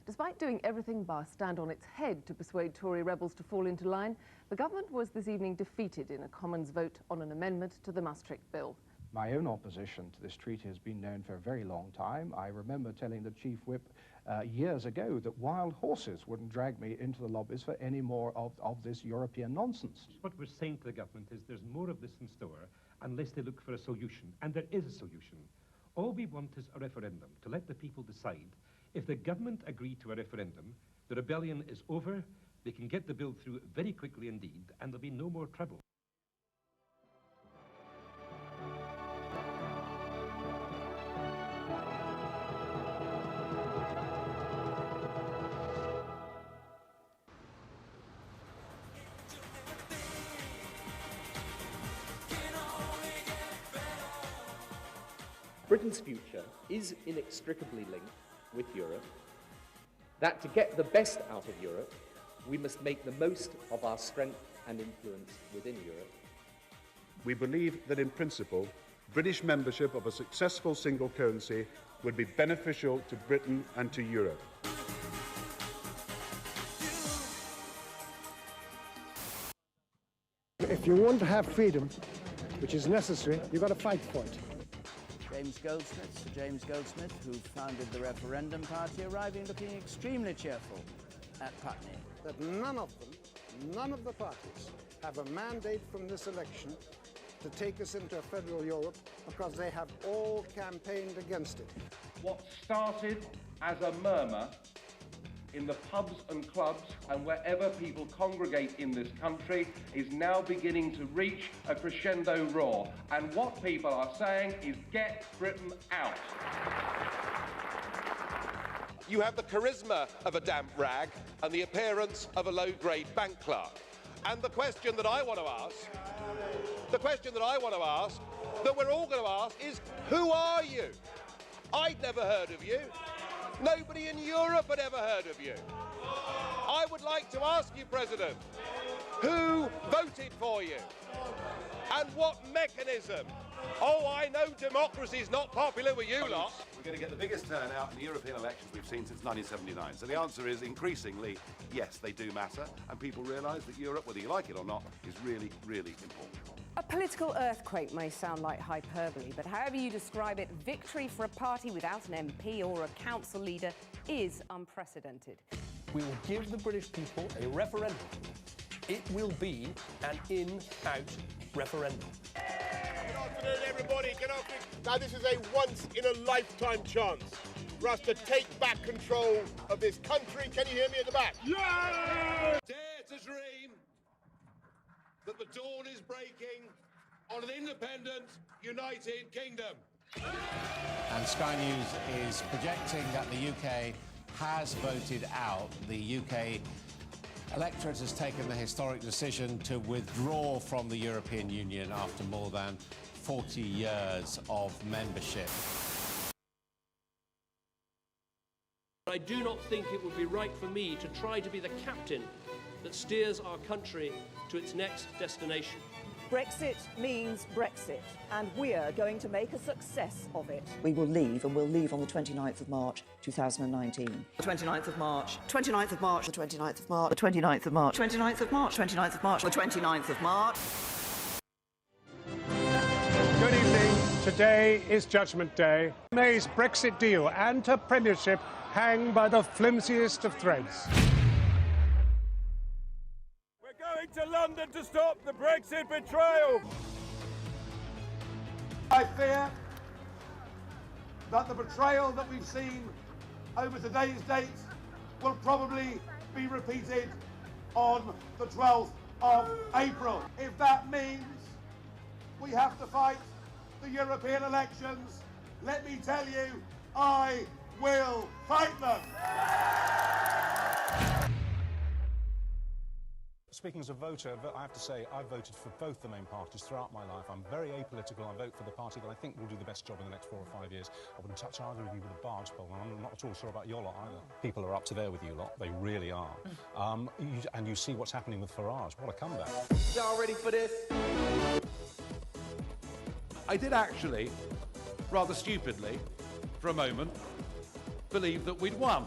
Despite doing everything bar stand on its head to persuade Tory rebels to fall into line, the government was this evening defeated in a Commons vote on an amendment to the Maastricht Bill. My own opposition to this treaty has been known for a very long time. I remember telling the Chief Whip years ago that wild horses wouldn't drag me into the lobbies for any more of this European nonsense. What we're saying to the government is there's more of this in store unless they look for a solution, and there is a solution. All we want is a referendum to let the people decide. If the government agree to a referendum, the rebellion is over, they can get the bill through very quickly indeed, and there'll be no more trouble. Britain's future is inextricably linked with Europe, that to get the best out of Europe, we must make the most of our strength and influence within Europe. We believe that in principle, British membership of a successful single currency would be beneficial to Britain and to Europe. If you want to have freedom, which is necessary, you've got to fight for it. Sir James Goldsmith, who founded the Referendum Party, arriving looking extremely cheerful at Putney. That none of the parties have a mandate from this election to take us into a federal Europe because they have all campaigned against it. What started as a murmur in the pubs and clubs and wherever people congregate in this country is now beginning to reach a crescendo roar. And what people are saying is get Britain out. You have the charisma of a damp rag and the appearance of a low-grade bank clerk. And the question that I want to ask, that we're all going to ask is, who are you? I'd never heard of you. Nobody in Europe had ever heard of you. I would like to ask you, President, who voted for you? And what mechanism? Oh, I know democracy's not popular with you lot. We're going to get the biggest turnout in the European elections we've seen since 1979. So the answer is increasingly, yes, they do matter. And people realise that Europe, whether you like it or not, is really, really important. A political earthquake may sound like hyperbole, but however you describe it, victory for a party without an MP or a council leader is unprecedented. We will give the British people a referendum. It will be an in-out referendum. Good afternoon, everybody. Good afternoon. Now, this is a once-in-a-lifetime chance for us to take back control of this country. Can you hear me at the back? Yeah! Dare to dream that the dawn is breaking on an independent, united kingdom. And Sky News is projecting that the UK has voted out. The UK electorate has taken the historic decision to withdraw from the European Union after more than 40 years of membership. I do not think it would be right for me to try to be the captain that steers our country to its next destination. Brexit means Brexit, and we're going to make a success of it. We will leave, and we'll leave on the 29th of March 2019. The 29th of March, 29th of March, the 29th of March, the 29th of March, 29th of March, 29th of March, the 29th of March. Good evening. Today is Judgment Day. May's Brexit deal and her premiership hang by the flimsiest of threads. To London to stop the Brexit betrayal. I fear that the betrayal that we've seen over today's date will probably be repeated on the 12th of April. If that means we have to fight the European elections, let me tell you, I will fight them. Speaking as a voter, I have to say I've voted for both the main parties throughout my life. I'm very apolitical. I vote for the party that I think will do the best job in the next 4 or 5 years. I wouldn't touch either of you with a barge pole, and I'm not at all sure about your lot either. People are up to there with you lot. They really are. And you see what's happening with Farage. What a comeback. Y'all ready for this? I did actually, rather stupidly, for a moment, believe that we'd won.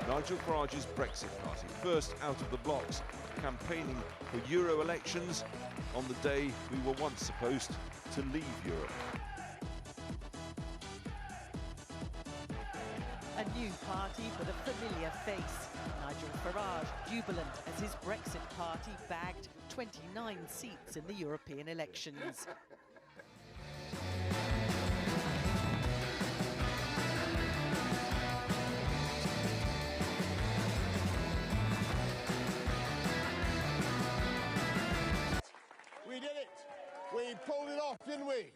Nigel Farage's Brexit Party, first out of the blocks, campaigning for Euro elections on the day we were once supposed to leave Europe. A new party but a familiar face. Nigel Farage jubilant as his Brexit party bagged 29 seats in the European elections. We did it. We pulled it off, didn't we?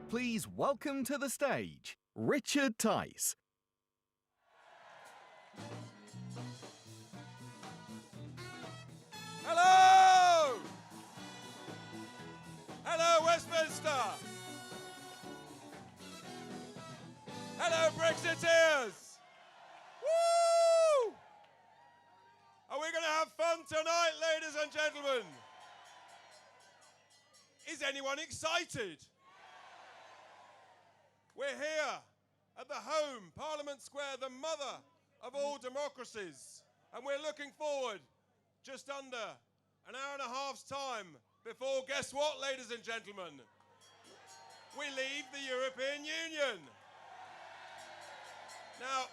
Please welcome to the stage, Richard Tice. Hello! Hello, Westminster! Hello, Brexiteers! Woo! Are we going to have fun tonight, ladies and gentlemen? Is anyone excited? We're here at the home, Parliament Square, the mother of all democracies. And we're looking forward just under an hour and a half's time before, guess what, ladies and gentlemen? We leave the European Union. Now,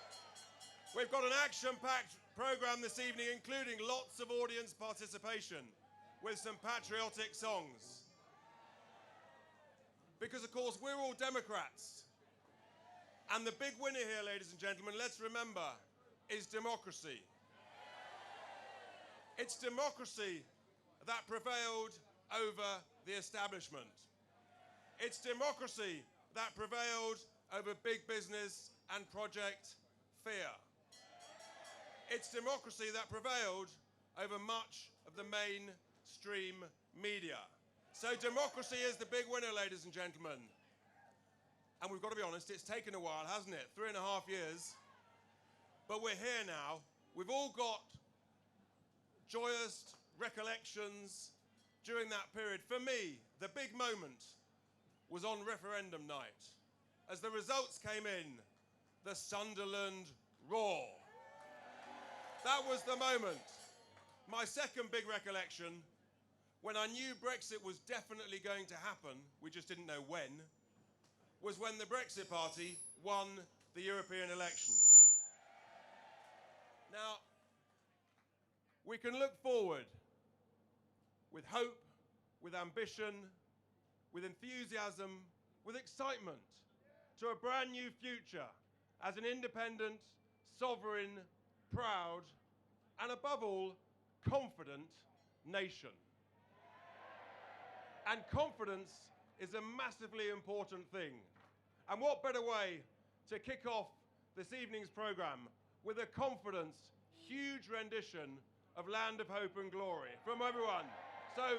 we've got an action-packed programme this evening, including lots of audience participation with some patriotic songs. Because, of course, we're all Democrats. And the big winner here, ladies and gentlemen, let's remember, is democracy. It's democracy that prevailed over the establishment. It's democracy that prevailed over big business and project fear. It's democracy that prevailed over much of the mainstream media. So democracy is the big winner, ladies and gentlemen. And we've got to be honest, it's taken a while, hasn't it? 3.5 years. But we're here now. We've all got joyous recollections during that period. For me, the big moment was on referendum night. As the results came in, the Sunderland roar. That was the moment. My second big recollection, when I knew Brexit was definitely going to happen, we just didn't know when, was when the Brexit Party won the European elections. Now, we can look forward with hope, with ambition, with enthusiasm, with excitement to a brand new future as an independent, sovereign, proud, and above all, confident nation. And confidence is a massively important thing. And what better way to kick off this evening's programme with a confidence, huge rendition of Land of Hope and Glory from everyone. So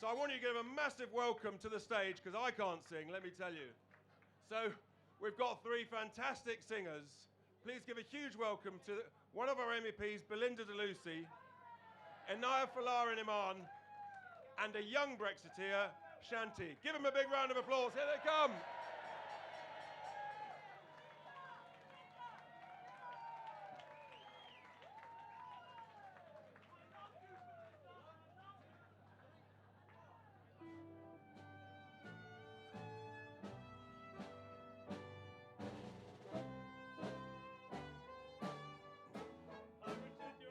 I want you to give a massive welcome to the stage, because I can't sing, let me tell you. So we've got three fantastic singers. Please give a huge welcome to one of our MEPs, Belinda De Lucy, Inaya Falar in Iman, and a young Brexiteer, Shanti. Give them a big round of applause. Here they come.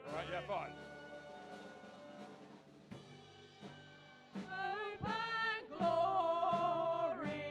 All right, yeah, fine. Hope and glory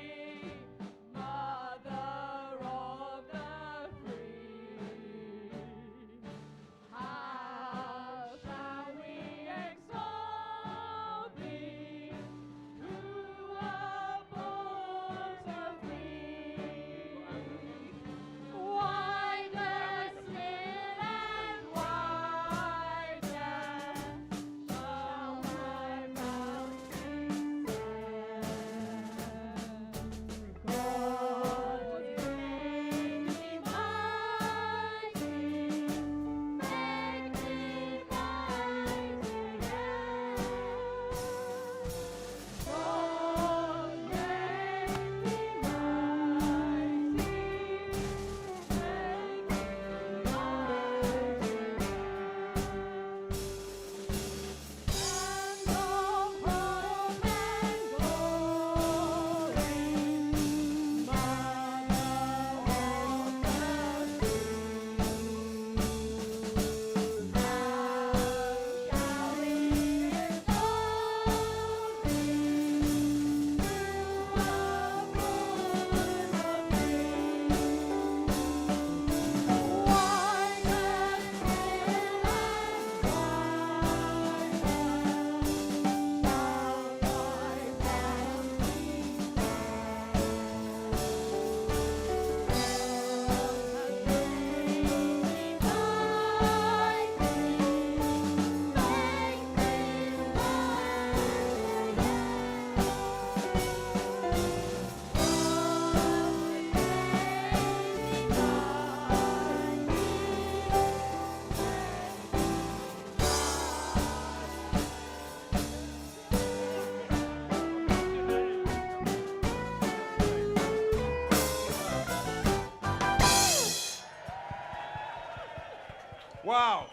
Wow.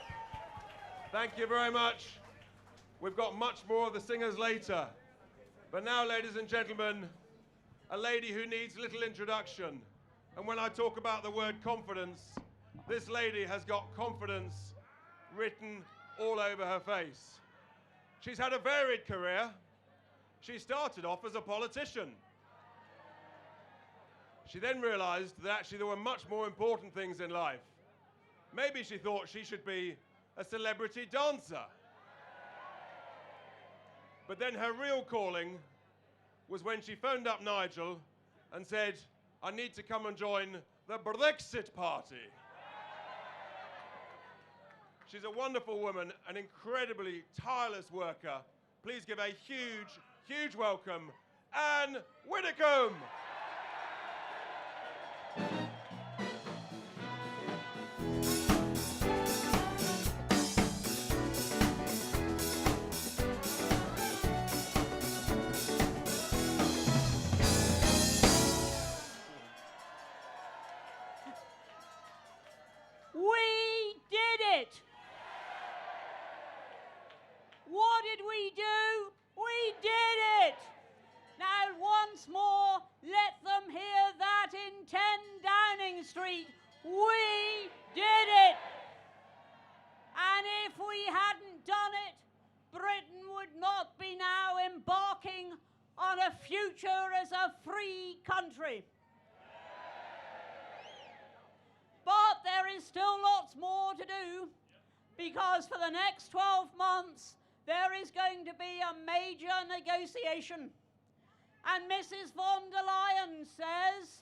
Thank you very much. We've got much more of the singers later. But now, ladies and gentlemen, a lady who needs little introduction. And when I talk about the word confidence, this lady has got confidence written all over her face. She's had a varied career. She started off as a politician. She then realized that actually there were much more important things in life. Maybe she thought she should be a celebrity dancer. But then her real calling was when she phoned up Nigel and said, I need to come and join the Brexit party. She's a wonderful woman, an incredibly tireless worker. Please give a huge, huge welcome, Anne Widdecombe. We did it! What did we do? We did it! Now, once more, let them hear that in 10 Downing Street. We did it! And if we hadn't done it, Britain would not be now embarking on a future as a free country. But there is still lots more to do, because for the next 12 months, there is going to be a major negotiation. And Mrs. von der Leyen says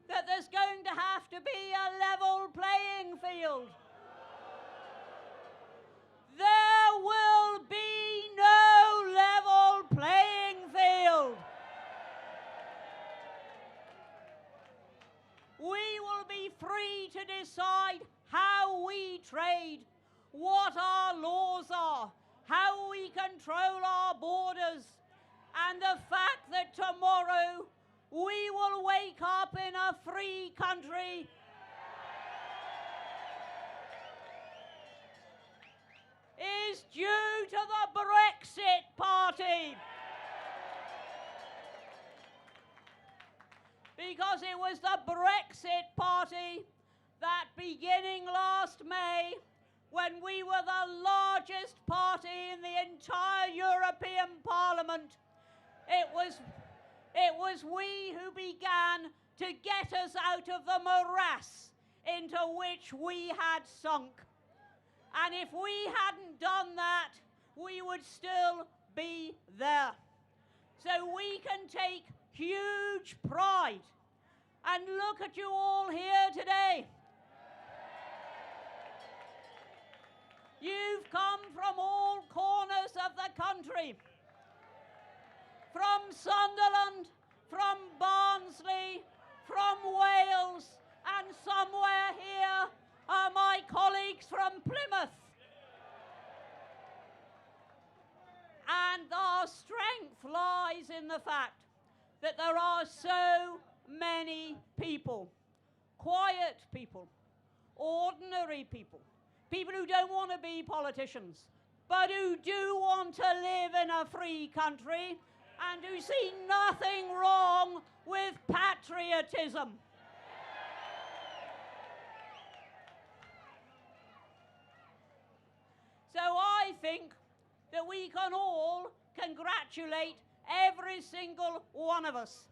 that there's going to have to be a level playing field. There will be no level playing field. We will be free to decide how we trade, what our laws are, how we control our borders, and the fact that tomorrow we will wake up in a free country is due to the Brexit Party. Because it was the Brexit Party that, beginning last May, when we were the largest party in the entire European Parliament, it was we who began to get us out of the morass into which we had sunk. And if we hadn't done that, we would still be there. So we can take huge pride. And look at you all here today. You've come from all corners of the country. From Sunderland, from Barnsley, from Wales, and somewhere here are my colleagues from Plymouth. And our strength lies in the fact that there are so many people, quiet people, ordinary people, people who don't want to be politicians, but who do want to live in a free country and who see nothing wrong with patriotism. So I think that we can all congratulate every single one of us.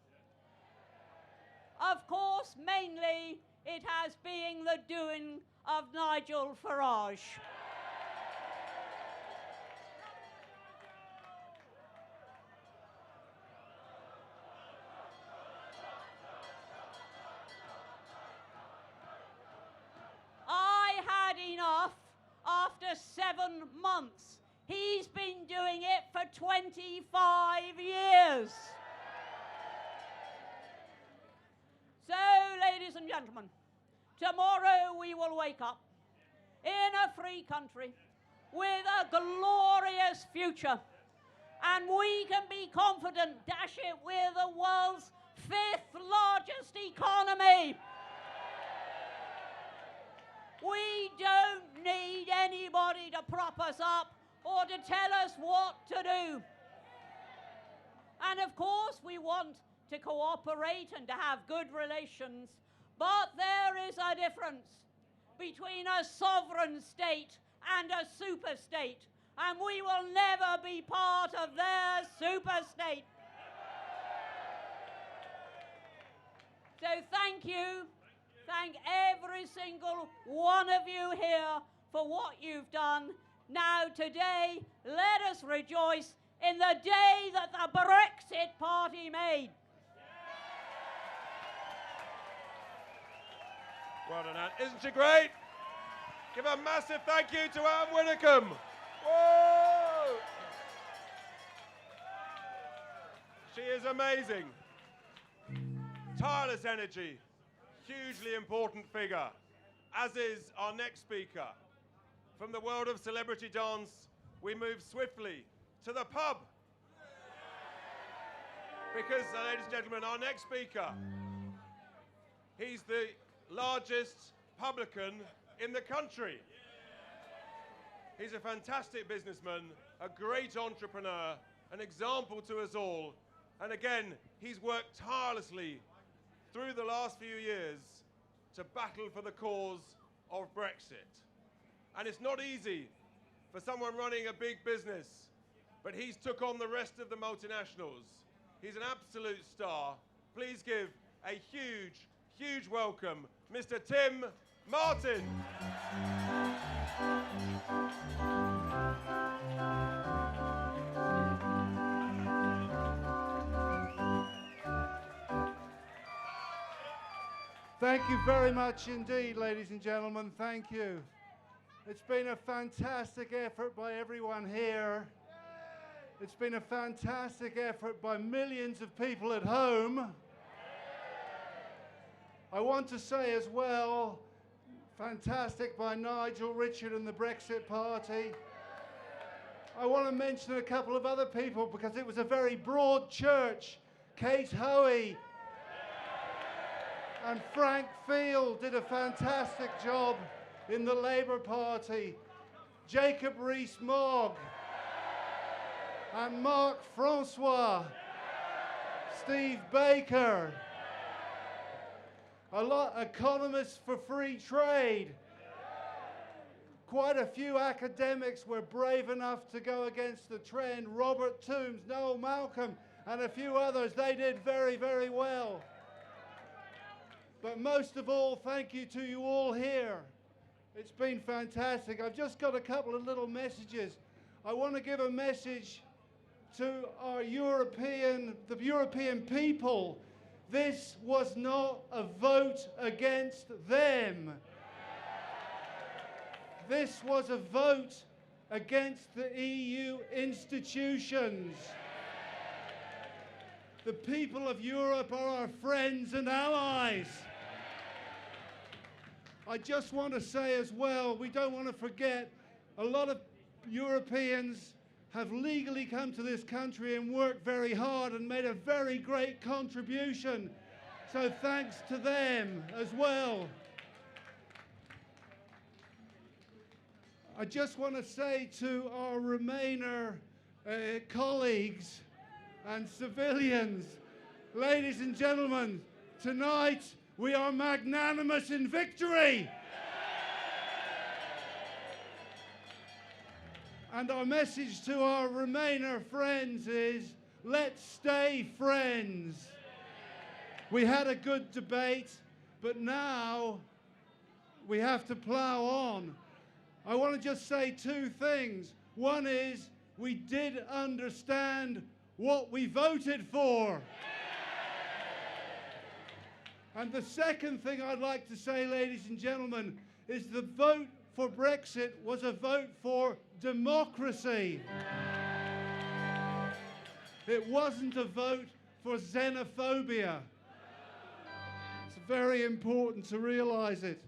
Of course, mainly it has been the doing of Nigel Farage. I had enough after 7 months. He's been doing it for 25 years. So, ladies and gentlemen, tomorrow we will wake up in a free country with a glorious future, and we can be confident, dash it, we're the world's 5th largest economy. need anybody to prop us up or to tell us what to do. And of course, we want to cooperate and to have good relations, but there is a difference between a sovereign state and a super state, and we will never be part of their super state. So thank you. Thank every single one of you here for what you've done. Now today, let us rejoice in the day that the Brexit Party made. Well done, Anne. Isn't she great? Give a massive thank you to Anne Widdecombe. Whoa! She is amazing. Tireless energy. Hugely important figure, as is our next speaker. From the world of celebrity dance, we move swiftly to the pub. Because, ladies and gentlemen, our next speaker, he's the largest publican in the country. He's a fantastic businessman, a great entrepreneur, an example to us all. And again, he's worked tirelessly through the last few years to battle for the cause of Brexit. And it's not easy for someone running a big business, but he's took on the rest of the multinationals. He's an absolute star. Please give a huge, huge welcome, Mr. Tim Martin. Thank you very much indeed, ladies and gentlemen. Thank you. It's been a fantastic effort by everyone here. It's been a fantastic effort by millions of people at home. I want to say as well, fantastic by Nigel, Richard and the Brexit Party. I want to mention a couple of other people because it was a very broad church. Kate Hoey and Frank Field did a fantastic job in the Labour Party. Jacob Rees-Mogg and Mark Francois, Steve Baker, a lot economists for free trade. Quite a few academics were brave enough to go against the trend. Robert Toombs, Noel Malcolm, and a few others. They did very, very well. But most of all, thank you to you all here. It's been fantastic. I've just got a couple of little messages. I want to give a message to our the European people. This was not a vote against them. This was a vote against the EU institutions. The people of Europe are our friends and allies. I just want to say as well, we don't want to forget, a lot of Europeans have legally come to this country and worked very hard and made a very great contribution. So thanks to them as well. I just want to say to our Remainer colleagues and civilians, ladies and gentlemen, tonight we are magnanimous in victory. And our message to our Remainer friends is, let's stay friends. We had a good debate, but now we have to plough on. I want to just say two things. One is, we did understand what we voted for. And the second thing I'd like to say, ladies and gentlemen, is the vote for Brexit was a vote for democracy. It wasn't a vote for xenophobia. It's very important to realize it.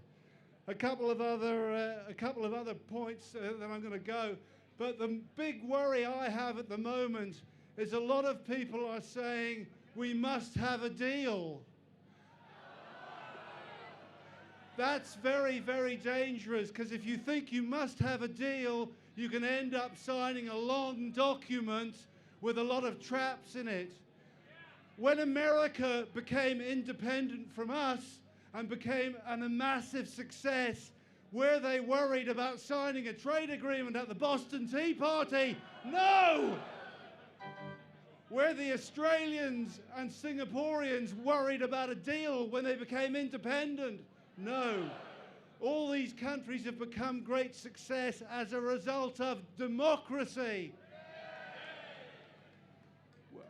A couple of other points that I'm going to go. But the big worry I have at the moment is a lot of people are saying we must have a deal. That's very, very dangerous, because if you think you must have a deal, you can end up signing a long document with a lot of traps in it. When America became independent from us and became a massive success, were they worried about signing a trade agreement at the Boston Tea Party? No! Were the Australians and Singaporeans worried about a deal when they became independent? No. All these countries have become great success as a result of democracy.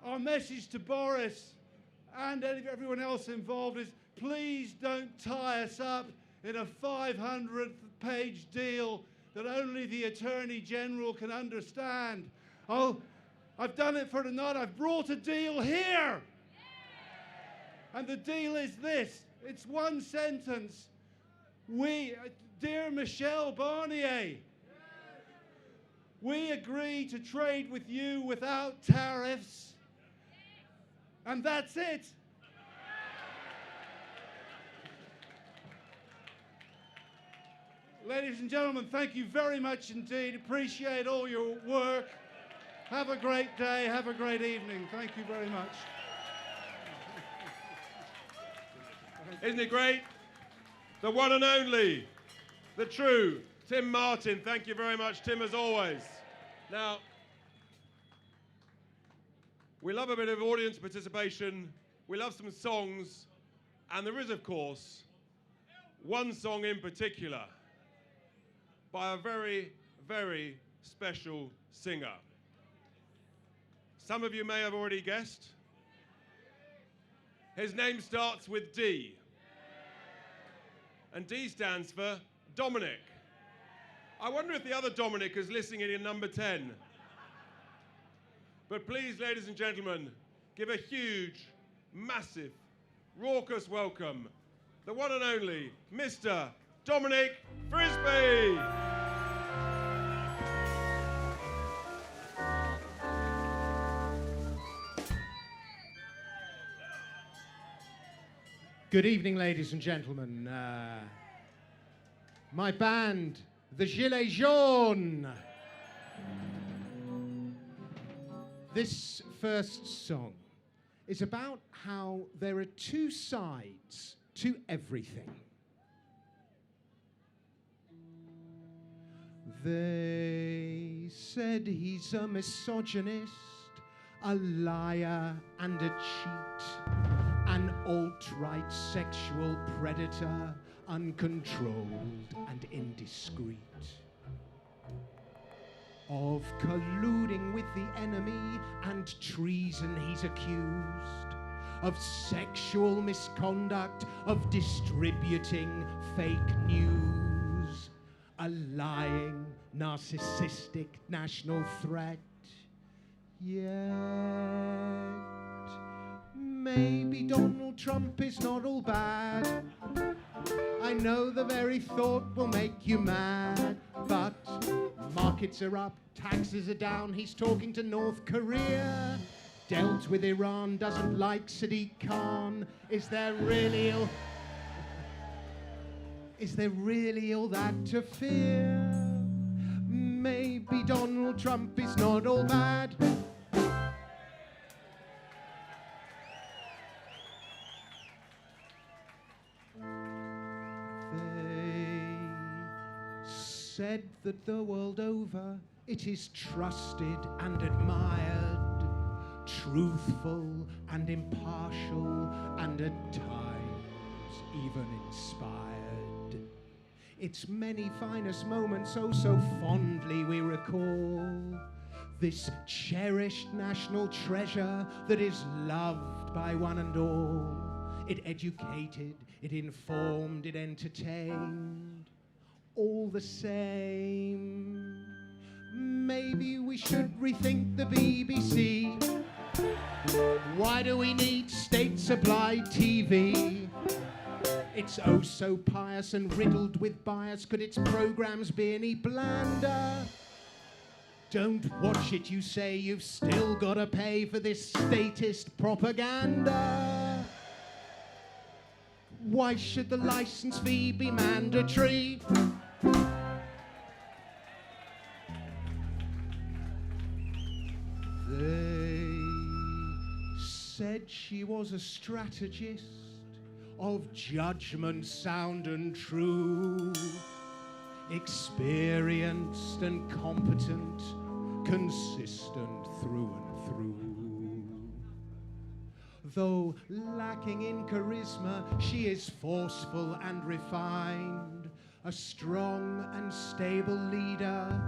Our message to Boris and everyone else involved is, please don't tie us up in a 500-page deal that only the Attorney General can understand. Oh, I've done it for tonight. I've brought a deal here. And the deal is this. It's one sentence. Dear Michel Barnier, we agree to trade with you without tariffs. And that's it. Ladies and gentlemen, thank you very much indeed. Appreciate all your work. Have a great day. Have a great evening. Thank you very much. Isn't it great? The one and only, the true Tim Martin. Thank you very much, Tim, as always. Now, we love a bit of audience participation. We love some songs. And there is, of course, one song in particular by a very, very special singer. Some of you may have already guessed. His name starts with D. And D stands for Dominic. I wonder if the other Dominic is listening in number 10. But please, ladies and gentlemen, give a huge, massive, raucous welcome, the one and only Mr. Dominic Frisby. Good evening, ladies and gentlemen. My band, the Gilets Jaunes. This first song is about how there are two sides to everything. They said he's a misogynist, a liar and a cheat, an alt-right sexual predator, uncontrolled and indiscreet. Of colluding with the enemy and treason he's accused, of sexual misconduct, of distributing fake news, a lying, narcissistic national threat. Yet maybe Donald Trump is not all bad. I know the very thought will make you mad, but markets are up, taxes are down, he's talking to North Korea. Dealt with Iran, doesn't like Sadiq Khan. Is there really all that to fear? Maybe Donald Trump is not all bad. Said that the world over it is trusted and admired, truthful and impartial, and at times even inspired. Its many finest moments oh so fondly we recall, this cherished national treasure that is loved by one and all. It educated, it informed, it entertained. All the same, maybe we should rethink the BBC. Why do we need state-supplied TV? It's oh so pious and riddled with bias. Could its programs be any blander? Don't watch it, you say, you've still got to pay for this statist propaganda. Why should the licence fee be mandatory? They said she was a strategist of judgment sound and true, experienced and competent, consistent through and through. Though lacking in charisma, she is forceful and refined, a strong and stable leader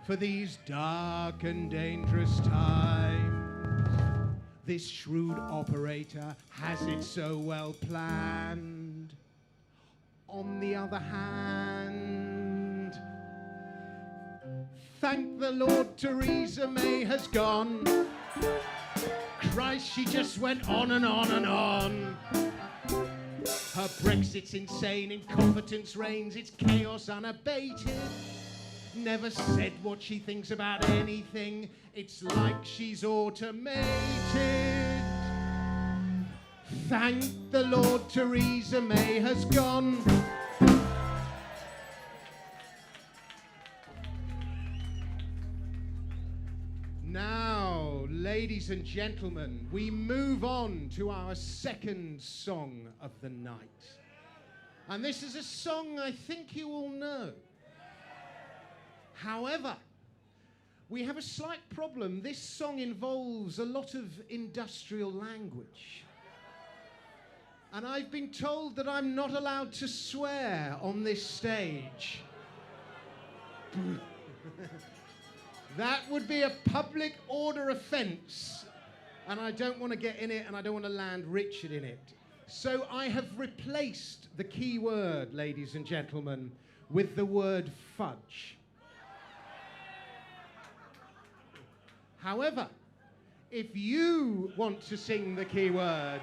for these dark and dangerous times. This shrewd operator has it so well planned. On the other hand, thank the Lord Theresa May has gone. Christ, she just went on and on and on. Her Brexit's insane, incompetence reigns, it's chaos unabated. Never said what she thinks about anything, it's like she's automated. Thank the Lord Theresa May has gone. Now, ladies and gentlemen, we move on to our second song of the night. And this is a song I think you all know. However, we have a slight problem. This song involves a lot of industrial language. And I've been told that I'm not allowed to swear on this stage. That would be a public order offence, and I don't want to get in it, and I don't want to land Richard in it. So I have replaced the key word, ladies and gentlemen, with the word fudge. However, if you want to sing the key word,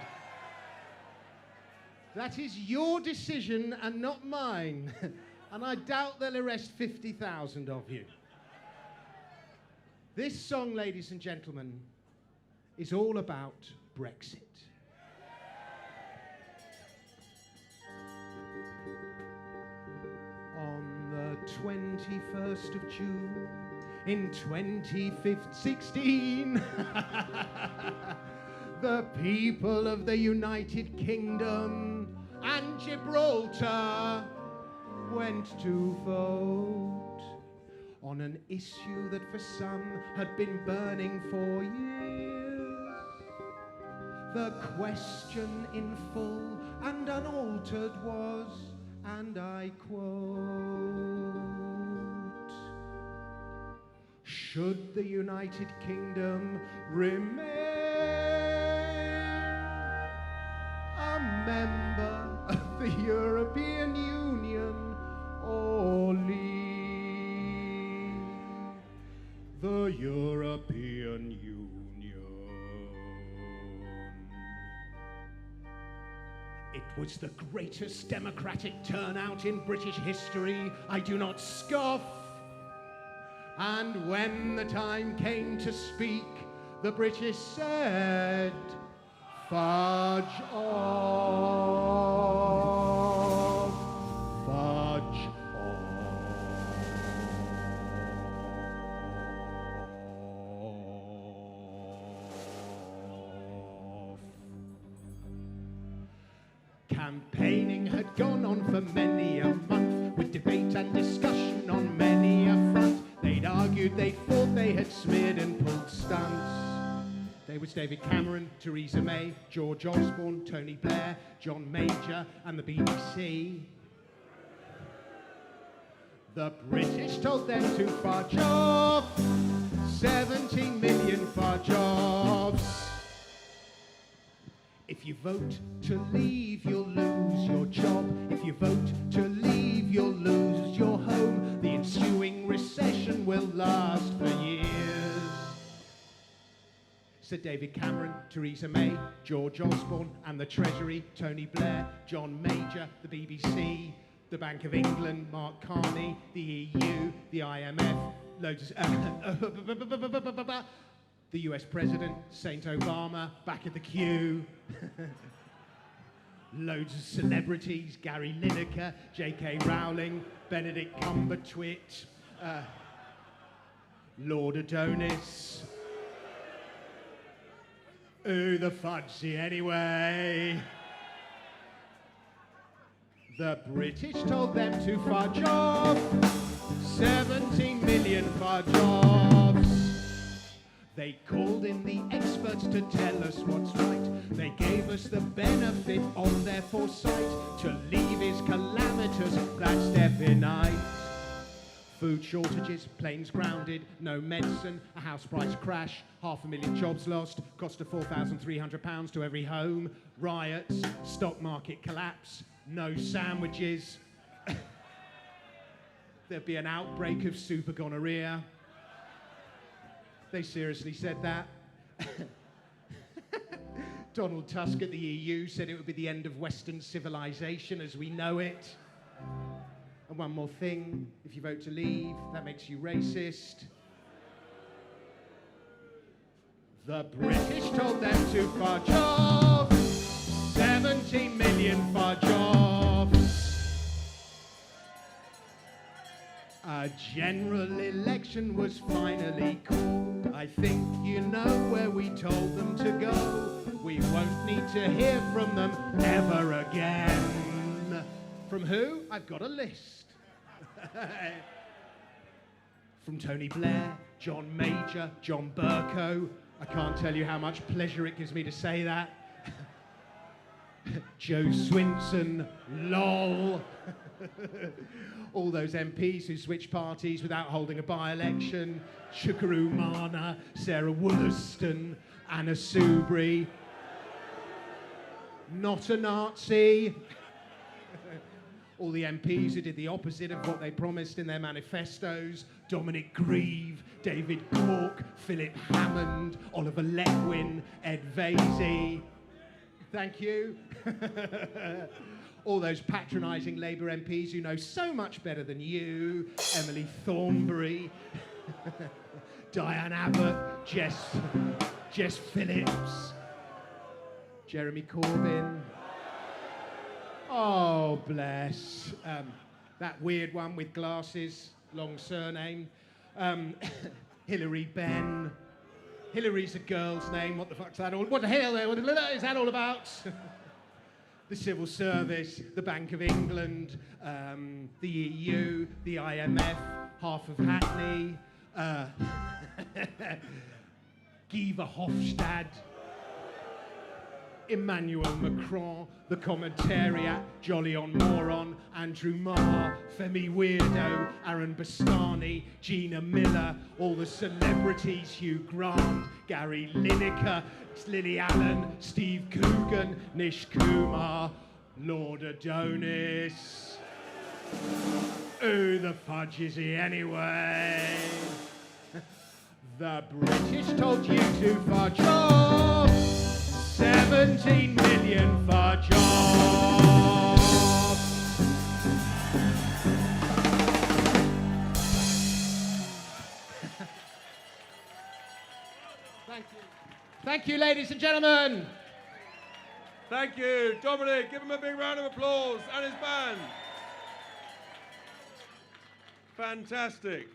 that is your decision and not mine. And I doubt they'll arrest 50,000 of you. This song, ladies and gentlemen, is all about Brexit. On the 21st of June, in 2016, the people of the United Kingdom and Gibraltar went to vote on an issue that for some had been burning for years. The question in full and unaltered was, and I quote, should the United Kingdom remain a member of the European Union or leave the European Union? It was the greatest democratic turnout in British history. I do not scoff. And when the time came to speak, the British said, fudge off, fudge off. Campaigning had gone on for many a month, with debate and discussion on many a front. They'd argued, they'd fought, they had smeared and pulled stunts. There was David Cameron, Theresa May, George Osborne, Tony Blair, John Major, and the BBC. The British told them to fudge off, 17 million fudge offs. If you vote to leave, you'll lose your job. If you vote to leave, you'll lose your home. The ensuing recession will last for years. Said David Cameron, Theresa May, George Osborne, and the Treasury, Tony Blair, John Major, the BBC, the Bank of England, Mark Carney, the EU, the IMF, loads of... the US President, Saint Obama, back at the queue. Loads of celebrities, Gary Lineker, J.K. Rowling, Benedict Cumberbatch, Lord Adonis. Who the fudgy anyway? The British told them to fudge off 17 million fudge offs. They called in the experts to tell us what's right. They gave us the benefit of their foresight. To leave is calamitous, that's their benign. Food shortages, planes grounded, no medicine, a house price crash, 500,000 jobs lost, cost of £4,300 to every home, riots, stock market collapse, no sandwiches. There'd be an outbreak of super gonorrhea. They seriously said that. Donald Tusk at the EU said it would be the end of Western civilization as we know it. And one more thing, if you vote to leave, that makes you racist. The British told them to fudge off 17 million fudge offs. A general election was finally called. I think you know where we told them to go. We won't need to hear from them ever again. From who? I've got a list. From Tony Blair, John Major, John Bercow. I can't tell you how much pleasure it gives me to say that. Joe Swinson, lol. All those MPs who switched parties without holding a by-election. Chukaru Mana, Sarah Wollaston, Anna Soubry. Not a Nazi. All the MPs who did the opposite of what they promised in their manifestos. Dominic Grieve, David Cork, Philip Hammond, Oliver Letwin, Ed Vasey. Thank you. All those patronising Labour MPs who know so much better than you. Emily Thornberry, Diane Abbott, Jess Phillips, Jeremy Corbyn. Oh, bless. That weird one with glasses, long surname. Hilary Benn. Hillary's a girl's name. What the fuck's that all? What the hell is that all about? The Civil Service, the Bank of England, the EU, the IMF, half of Hackney, Guy Verhofstadt, Emmanuel Macron, the Commentariat, Jolly on Moron, Andrew Marr, Femi Weirdo, Aaron Bastani, Gina Miller, all the celebrities, Hugh Grant, Gary Lineker, Lily Allen, Steve Coogan, Nish Kumar, Lord Adonis. Who the fudge is he anyway? The British told you to fudge off 17 million fudge off. Thank you. Thank you, ladies and gentlemen. Thank you. Dominic, give him a big round of applause and his band. Fantastic.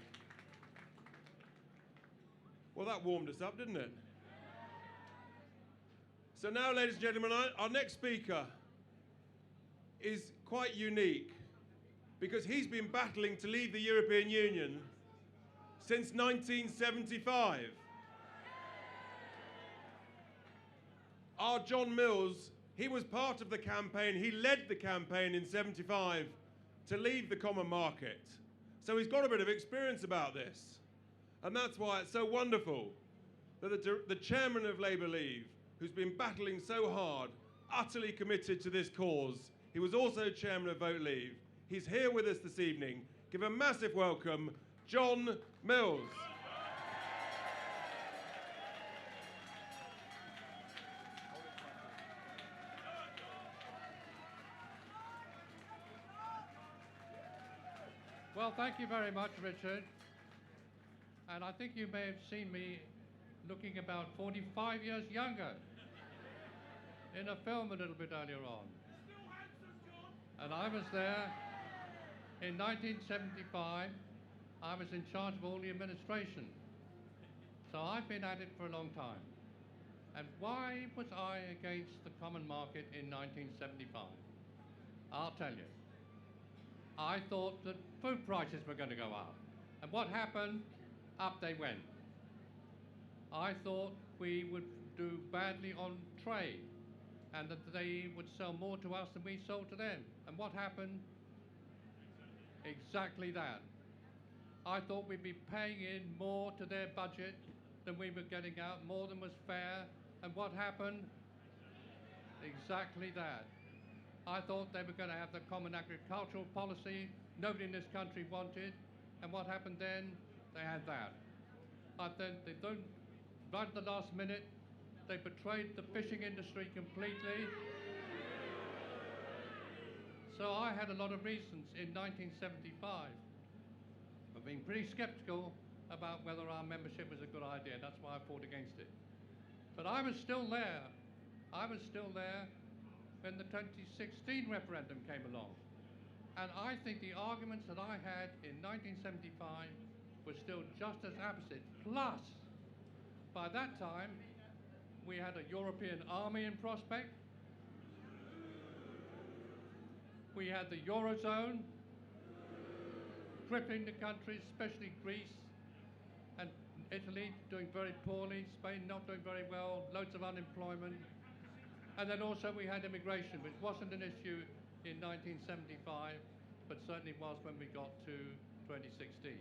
Well, that warmed us up, didn't it? So now, ladies and gentlemen, our next speaker is quite unique because he's been battling to leave the European Union since 1975. Our John Mills, he was part of the campaign, he led the campaign in 75 to leave the common market. So he's got a bit of experience about this. And that's why it's so wonderful that the chairman of Labour Leave, who's been battling so hard, utterly committed to this cause, he was also chairman of Vote Leave. He's here with us this evening. Give a massive welcome, John Mills. Well, thank you very much, Richard. And I think you may have seen me looking about 45 years younger in a film a little bit earlier on. And I was there in 1975. I was in charge of all the administration. So I've been at it for a long time. And why was I against the common market in 1975? I'll tell you. I thought that food prices were going to go up. And what happened? Up they went. I thought we would do badly on trade and that they would sell more to us than we sold to them. And what happened? Exactly that. I thought we'd be paying in more to their budget than we were getting out, more than was fair. And what happened? Exactly that. I thought they were going to have the common agricultural policy nobody in this country wanted. And what happened then? They had that. But then they don't, right at the last minute, they betrayed the fishing industry completely. So I had a lot of reasons in 1975 for being pretty skeptical about whether our membership was a good idea. That's why I fought against it. But I was still there. I was still there when the 2016 referendum came along. And I think the arguments that I had in 1975 were still just as opposite. Plus, by that time, we had a European army in prospect. We had the Eurozone crippling the countries, especially Greece and Italy doing very poorly, Spain not doing very well, loads of unemployment. And then also we had immigration, which wasn't an issue in 1975, but certainly was when we got to 2016.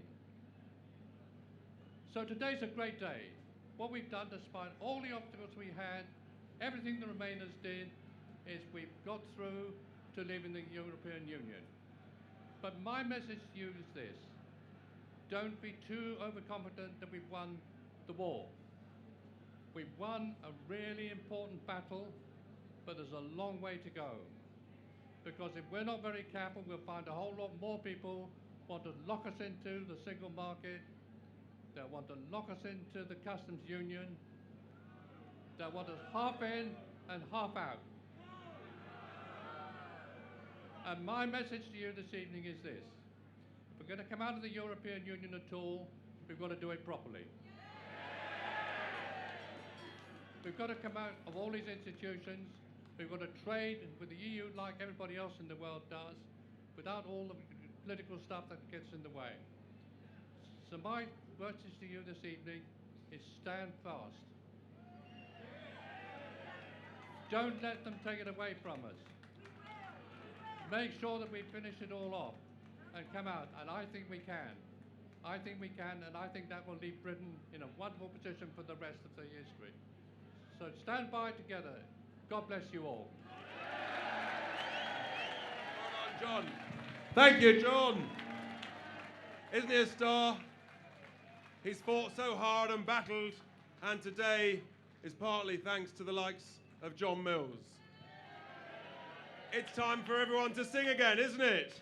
So today's a great day. What we've done, despite all the obstacles we had, everything the Remainers did, is we've got through to leaving the European Union. But my message to you is this: don't be too overconfident that we've won the war. We've won a really important battle, but there's a long way to go. Because if we're not very careful, we'll find a whole lot more people want to lock us into the single market. They'll want to lock us into the customs union. They'll want us half in and half out. And my message to you this evening is this: if we're going to come out of the European Union at all, we've got to do it properly. We've got to come out of all these institutions. We've got to trade with the EU like everybody else in the world does, without all the political stuff that gets in the way. So my message to you this evening is stand fast. Don't let them take it away from us. Make sure that we finish it all off and come out, and I think we can. I think we can, and I think that will leave Britain in a wonderful position for the rest of the history. So stand by together. God bless you all. Well done, John. Thank you, John. Isn't he a star? He's fought so hard and battled, and today is partly thanks to the likes of John Mills. It's time for everyone to sing again, isn't it?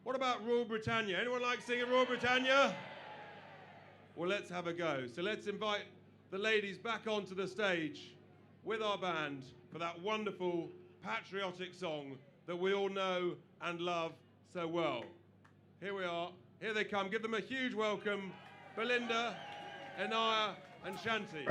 What about Rule Britannia? Anyone like singing Rule Britannia? Well, let's have a go. So let's invite the ladies back onto the stage with our band for that wonderful patriotic song that we all know and love so well. Here we are. Here they come. Give them a huge welcome. Belinda, Anaya and Shanti.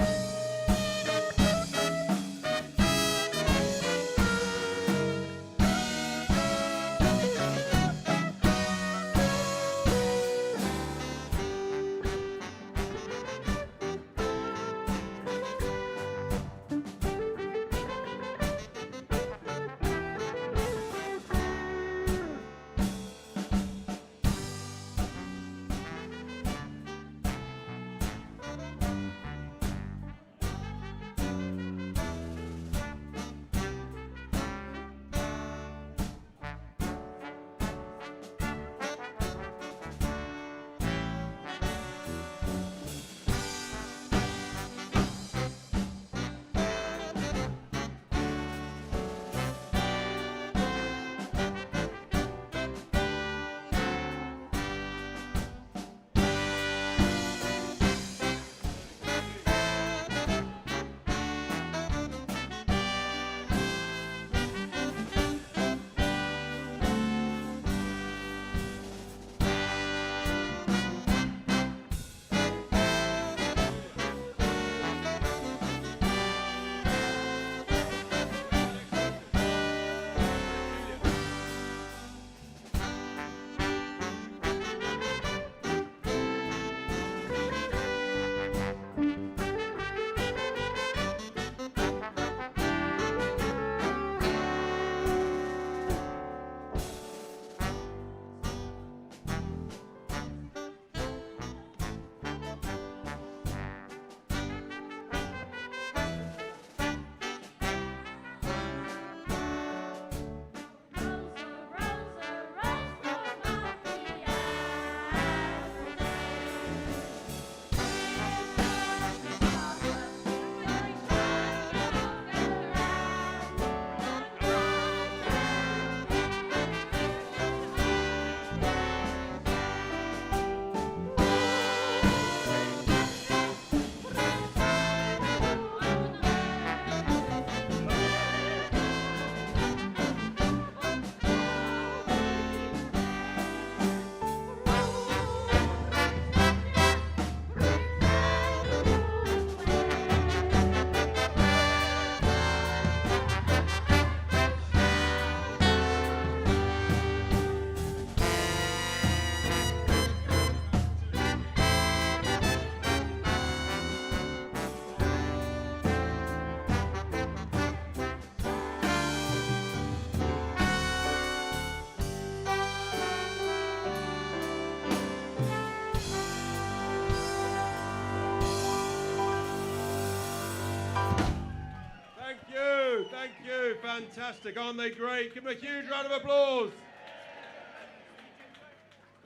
Thank you. Fantastic. Aren't they great? Give them a huge round of applause.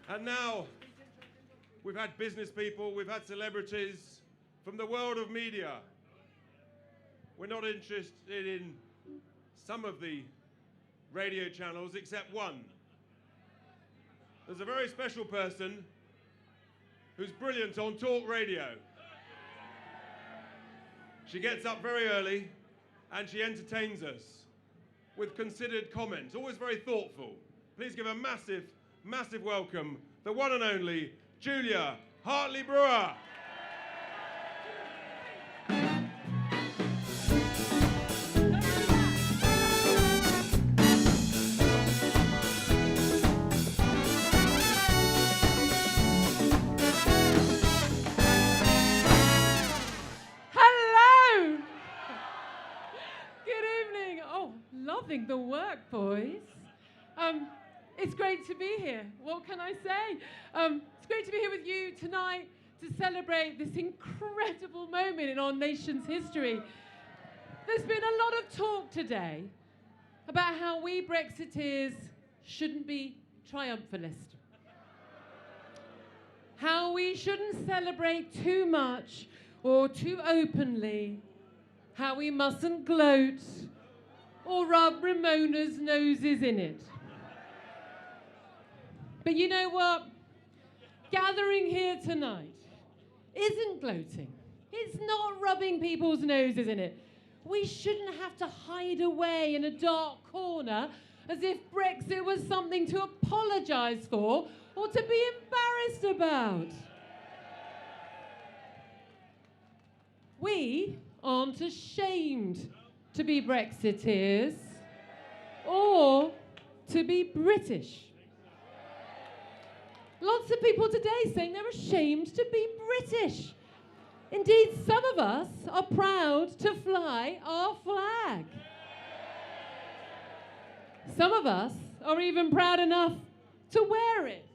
And now, we've had business people, we've had celebrities from the world of media. We're not interested in some of the radio channels except one. There's a very special person who's brilliant on talk radio. She gets up very early and she entertains us with considered comments, always very thoughtful. Please give a massive, massive welcome, the one and only Julia Hartley-Brewer. Loving the work, boys. It's great to be here. What can I say? It's great to be here with you tonight to celebrate this incredible moment in our nation's history. There's been a lot of talk today about how we Brexiteers shouldn't be triumphalist. How we shouldn't celebrate too much or too openly. How we mustn't gloat or rub Ramona's noses in it. But you know what? Gathering here tonight isn't gloating. It's not rubbing people's noses in it. We shouldn't have to hide away in a dark corner as if Brexit was something to apologise for or to be embarrassed about. We aren't ashamed to be Brexiteers or to be British. Lots of people today saying they're ashamed to be British. Indeed, some of us are proud to fly our flag. Some of us are even proud enough to wear it.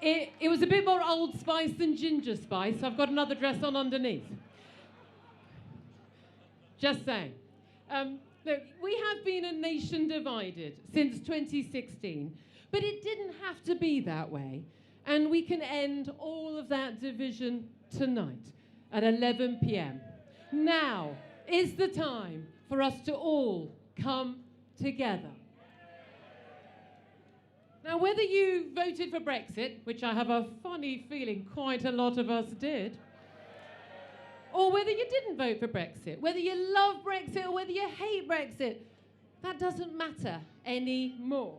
It was a bit more Old Spice than Ginger Spice. I've got another dress on underneath. Just saying. Look, we have been a nation divided since 2016, but it didn't have to be that way. And we can end all of that division tonight at 11 p.m. Now is the time for us to all come together. Now, whether you voted for Brexit, which I have a funny feeling quite a lot of us did, or whether you didn't vote for Brexit, whether you love Brexit or whether you hate Brexit, that doesn't matter anymore.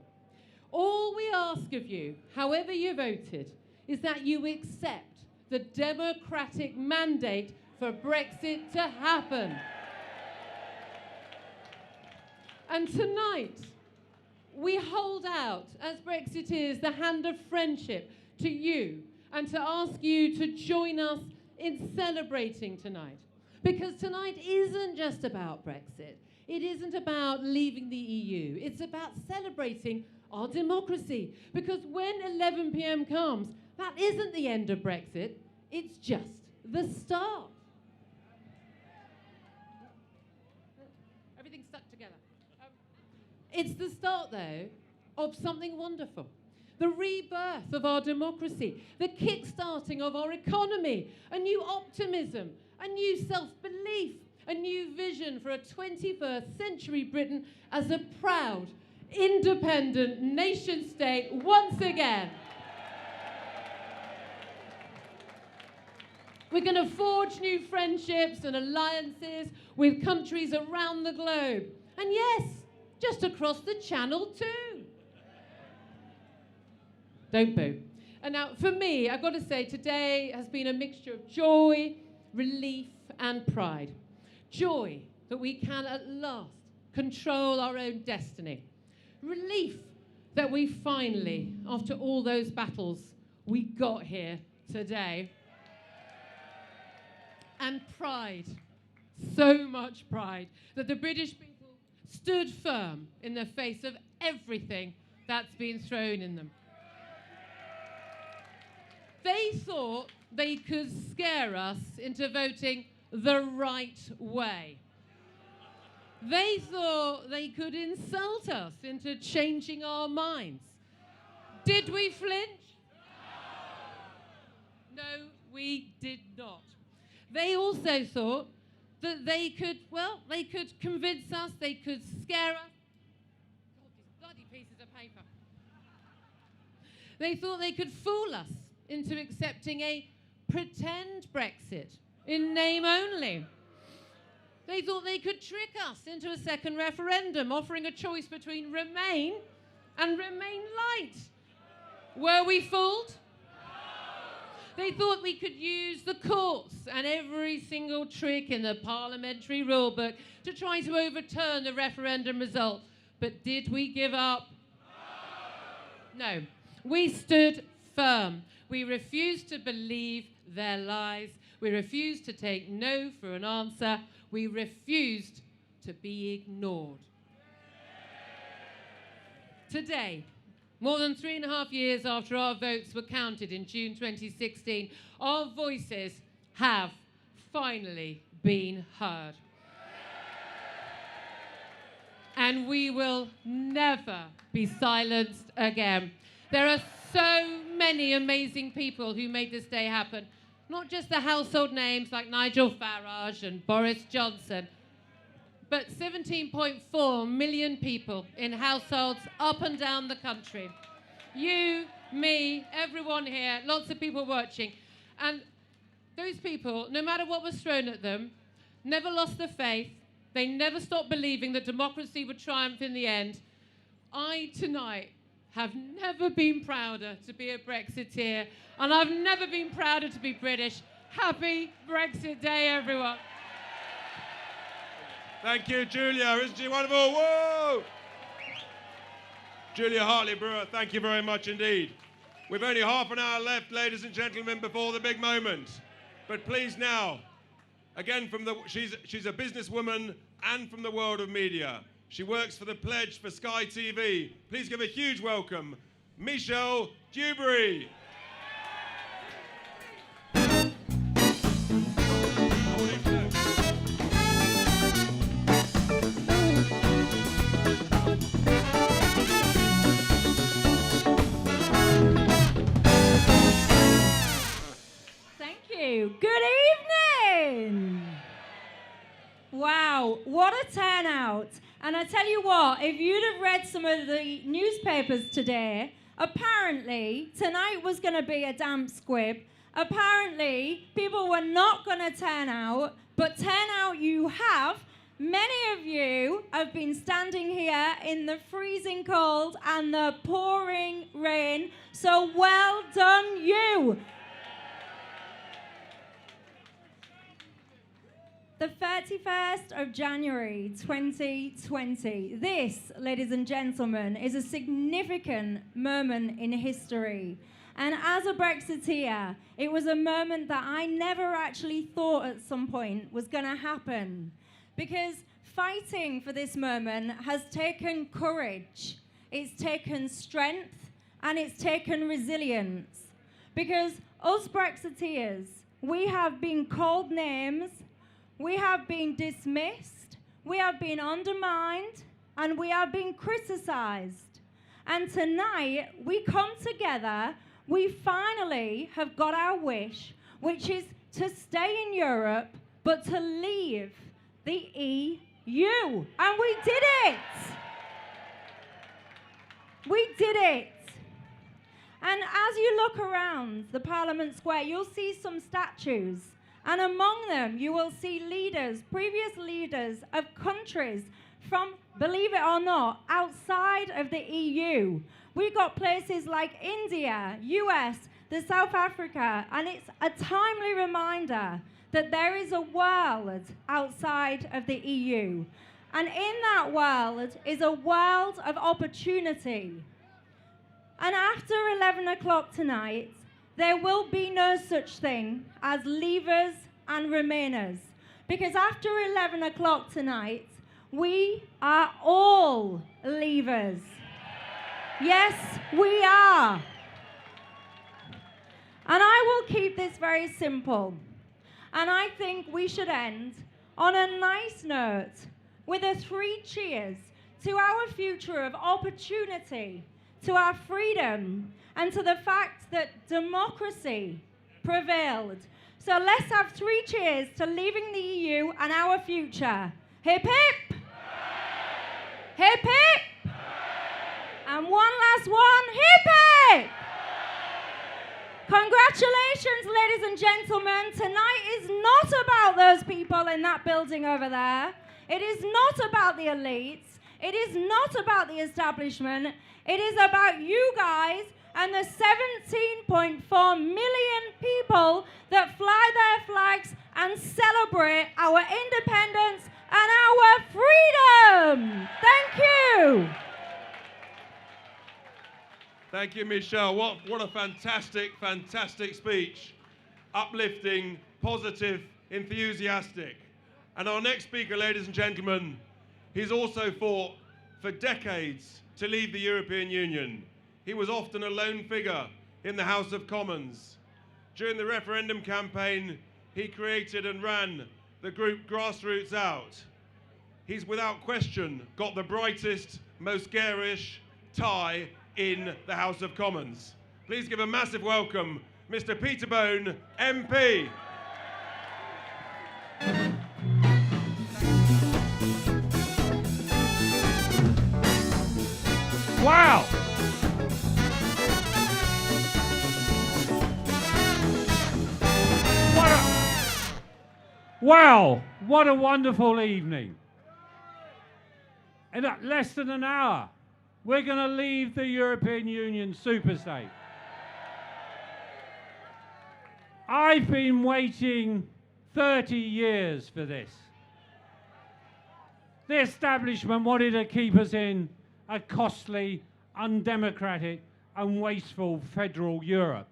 All we ask of you, however you voted, is that you accept the democratic mandate for Brexit to happen. And tonight, we hold out, as Brexiteers, the hand of friendship to you and to ask you to join us in celebrating tonight. Because tonight isn't just about Brexit. It isn't about leaving the EU. It's about celebrating our democracy. Because when 11 p.m. comes, that isn't the end of Brexit. It's just the start. Everything's stuck together. It's the start, though, of something wonderful. The rebirth of our democracy, the kick-starting of our economy, a new optimism, a new self-belief, a new vision for a 21st century Britain as a proud, independent nation-state once again. We're going to forge new friendships and alliances with countries around the globe. And yes, just across the channel too. Don't boo. And now, for me, I've got to say, today has been a mixture of joy, relief, and pride. Joy that we can at last control our own destiny. Relief that we finally, after all those battles, we got here today. And pride, so much pride, that the British people stood firm in the face of everything that's been thrown in them. They thought they could scare us into voting the right way. They thought they could insult us into changing our minds. Did we flinch? No, we did not. They also thought that they could convince us, they could scare us. God, these bloody pieces of paper. They thought they could fool us into accepting a pretend Brexit in name only. They thought they could trick us into a second referendum, offering a choice between Remain and Remain Light. Were we fooled? They thought we could use the courts and every single trick in the parliamentary rulebook to try to overturn the referendum result. But did we give up? No. We stood firm. We refused to believe their lies. We refused to take no for an answer. We refused to be ignored. Today, more than 3.5 years after our votes were counted in June 2016, our voices have finally been heard. And we will never be silenced again. There are so many amazing people who made this day happen. Not just the household names like Nigel Farage and Boris Johnson, but 17.4 million people in households up and down the country. You, me, everyone here, lots of people watching. And those people, no matter what was thrown at them, never lost their faith. They never stopped believing that democracy would triumph in the end. I, tonight, have never been prouder to be a Brexiteer, and I've never been prouder to be British. Happy Brexit Day, everyone. Thank you, Julia. Isn't she wonderful? Whoa! Julia Hartley-Brewer, thank you very much indeed. We've only half an hour left, ladies and gentlemen, before the big moment. But please now, again, she's a businesswoman and from the world of media. She works for the Pledge for Sky TV. Please give a huge welcome, Michelle Dewberry. Thank you. Good evening. Wow, what a turnout. And I tell you what, if you'd have read some of the newspapers today, apparently tonight was going to be a damp squib. Apparently people were not going to turn out, but turn out you have. Many of you have been standing here in the freezing cold and the pouring rain, so well done you. The 31st of January 2020. This, ladies and gentlemen, is a significant moment in history. And as a Brexiteer, it was a moment that I never actually thought at some point was going to happen. Because fighting for this moment has taken courage, it's taken strength, and it's taken resilience. Because us Brexiteers, we have been called names, we have been dismissed, we have been undermined, and we have been criticised. And tonight, we come together, we finally have got our wish, which is to stay in Europe, but to leave the EU. And we did it! We did it! And as you look around the Parliament Square, you'll see some statues. And among them, you will see leaders, previous leaders of countries from, believe it or not, outside of the EU. We've got places like India, US, the South Africa, and it's a timely reminder that there is a world outside of the EU. And in that world is a world of opportunity. And after 11 o'clock tonight, there will be no such thing as leavers and remainers. Because after 11 o'clock tonight, we are all leavers. Yes, we are. And I will keep this very simple. And I think we should end on a nice note with a 3 cheers to our future of opportunity, to our freedom, and to the fact that democracy prevailed. So let's have 3 cheers to leaving the EU and our future. Hip hip! Hip hip! And one last one, hip hip! Congratulations, ladies and gentlemen. Tonight is not about those people in that building over there. It is not about the elites. It is not about the establishment. It is about you guys and the 17.4 million people that fly their flags and celebrate our independence and our freedom. Thank you. Thank you, Michelle. What a fantastic, fantastic speech. Uplifting, positive, enthusiastic. And our next speaker, ladies and gentlemen, he's also fought for decades to leave the European Union. He was often a lone figure in the House of Commons. During the referendum campaign, he created and ran the group Grassroots Out. He's without question got the brightest, most garish tie in the House of Commons. Please give a massive welcome, Mr. Peter Bone, MP. Wow! Wow, what a wonderful evening. In less than an hour, we're going to leave the European Union superstate. I've been waiting 30 years for this. The establishment wanted to keep us in a costly, undemocratic and wasteful federal Europe.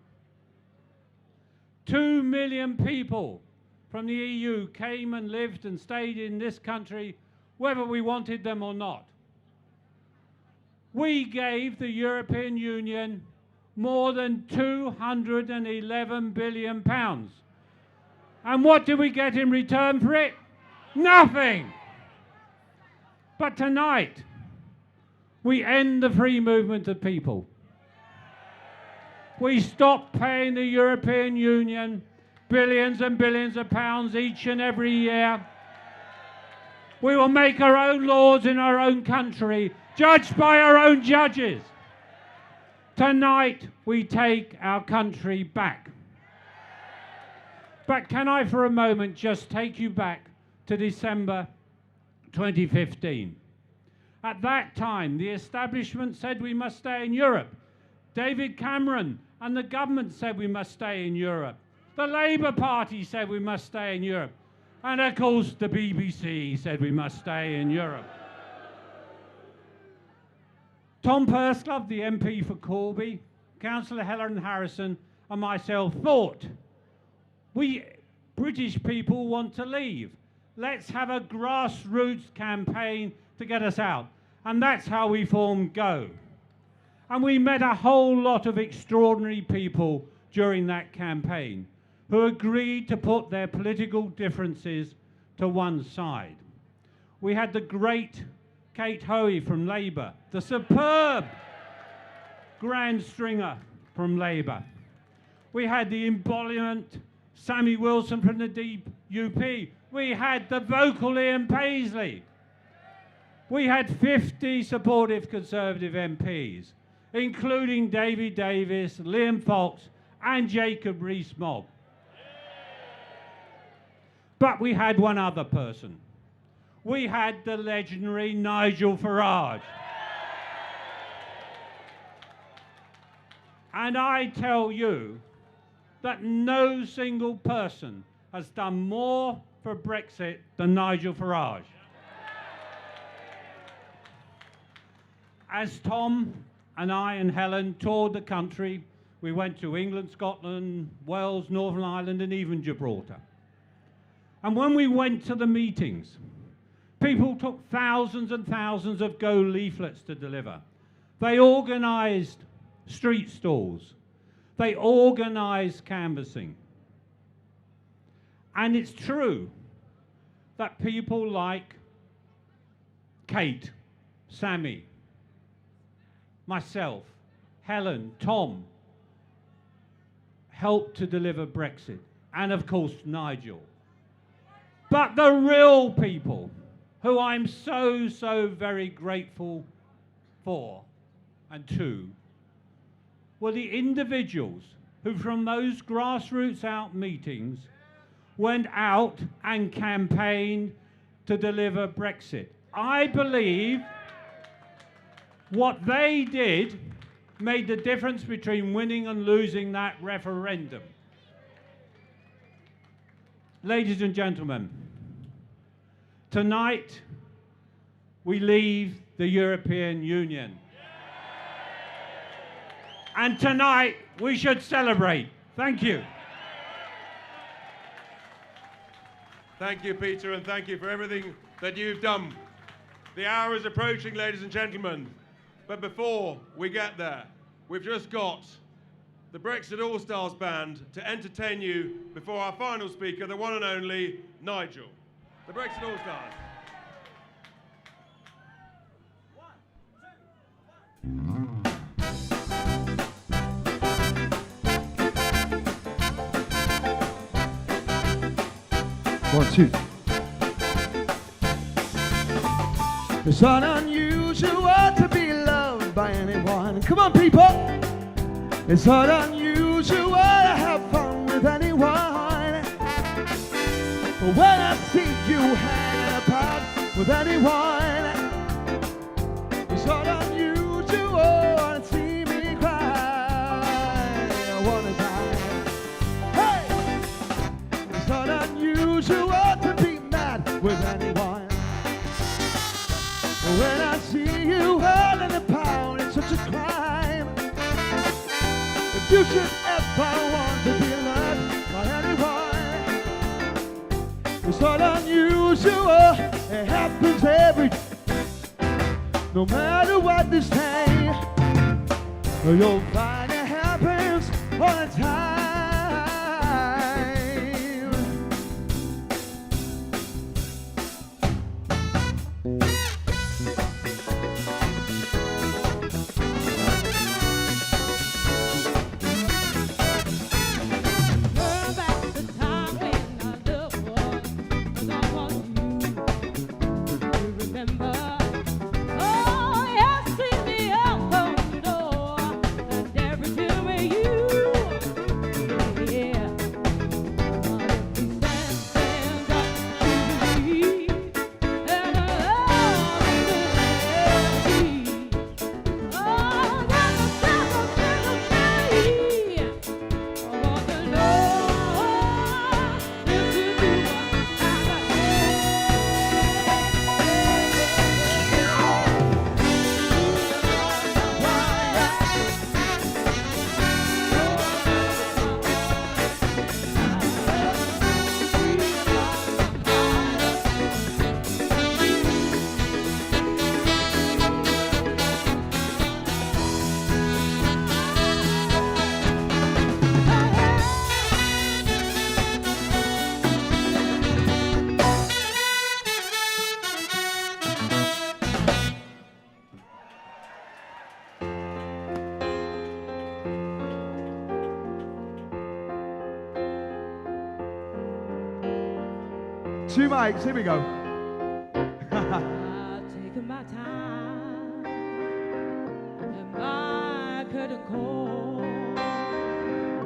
2 million people from the EU came and lived and stayed in this country whether we wanted them or not. We gave the European Union more than £211 billion. And what did we get in return for it? Nothing! But tonight, we end the free movement of people. We stop paying the European Union billions and billions of pounds each and every year. We will make our own laws in our own country, judged by our own judges. Tonight, we take our country back. But can I, for a moment, just take you back to December 2015? At that time, the establishment said we must stay in Europe. David Cameron and the government said we must stay in Europe. The Labour Party said we must stay in Europe. And of course, the BBC said we must stay in Europe. Tom Purslove, the MP for Corby, Councillor Helen Harrison, and myself thought, we British people want to leave. Let's have a grassroots campaign to get us out. And that's how we formed Go. And we met a whole lot of extraordinary people during that campaign who agreed to put their political differences to one side. We had the great Kate Hoey from Labour, the superb Grand Stringer from Labour. We had the embodiment Sammy Wilson from the DUP. We had the vocal Ian Paisley. We had 50 supportive Conservative MPs, including David Davis, Liam Fox, and Jacob Rees-Mogg. But we had one other person. We had the legendary Nigel Farage. And I tell you that no single person has done more for Brexit than Nigel Farage. As Tom and I and Helen toured the country, we went to England, Scotland, Wales, Northern Ireland, and even Gibraltar. And when we went to the meetings, people took thousands and thousands of Go leaflets to deliver. They organised street stalls. They organise canvassing. And it's true that people like Kate, Sammy, myself, Helen, Tom, helped to deliver Brexit. And of course, Nigel. But the real people, who I'm so very grateful for and to, were the individuals who from those grassroots out meetings went out and campaigned to deliver Brexit. I believe what they did made the difference between winning and losing that referendum. Ladies and gentlemen, tonight we leave the European Union. And tonight we should celebrate. Thank you. Thank you, Peter, and thank you for everything that you've done. The hour is approaching, ladies and gentlemen. But before we get there, we've just got the Brexit All-Stars band to entertain you before our final speaker, the one and only Nigel. The Brexit All-Stars. One, two. It's not unusual to be loved by anyone. Come on, people. It's not unusual to have fun with anyone. But when I see you hanging about with anyone, it's not unusual to see me cry. I wanna die. Hey! It's not unusual to be mad with anyone. But when I see you hurling a pound, it's such a crime. If you should ever want to be loved by anyone, it's not unusual, it happens every day. No matter what this day, you'll find it happens all the time. Two mics, here we go. I've taken my time and my curtain call. You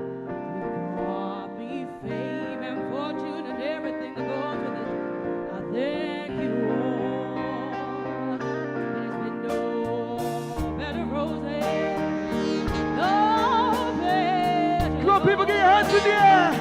brought me fame and fortune and everything that goes with it. I thank you all. There's been no better roses, no better. Come on, people, get your hands in the air.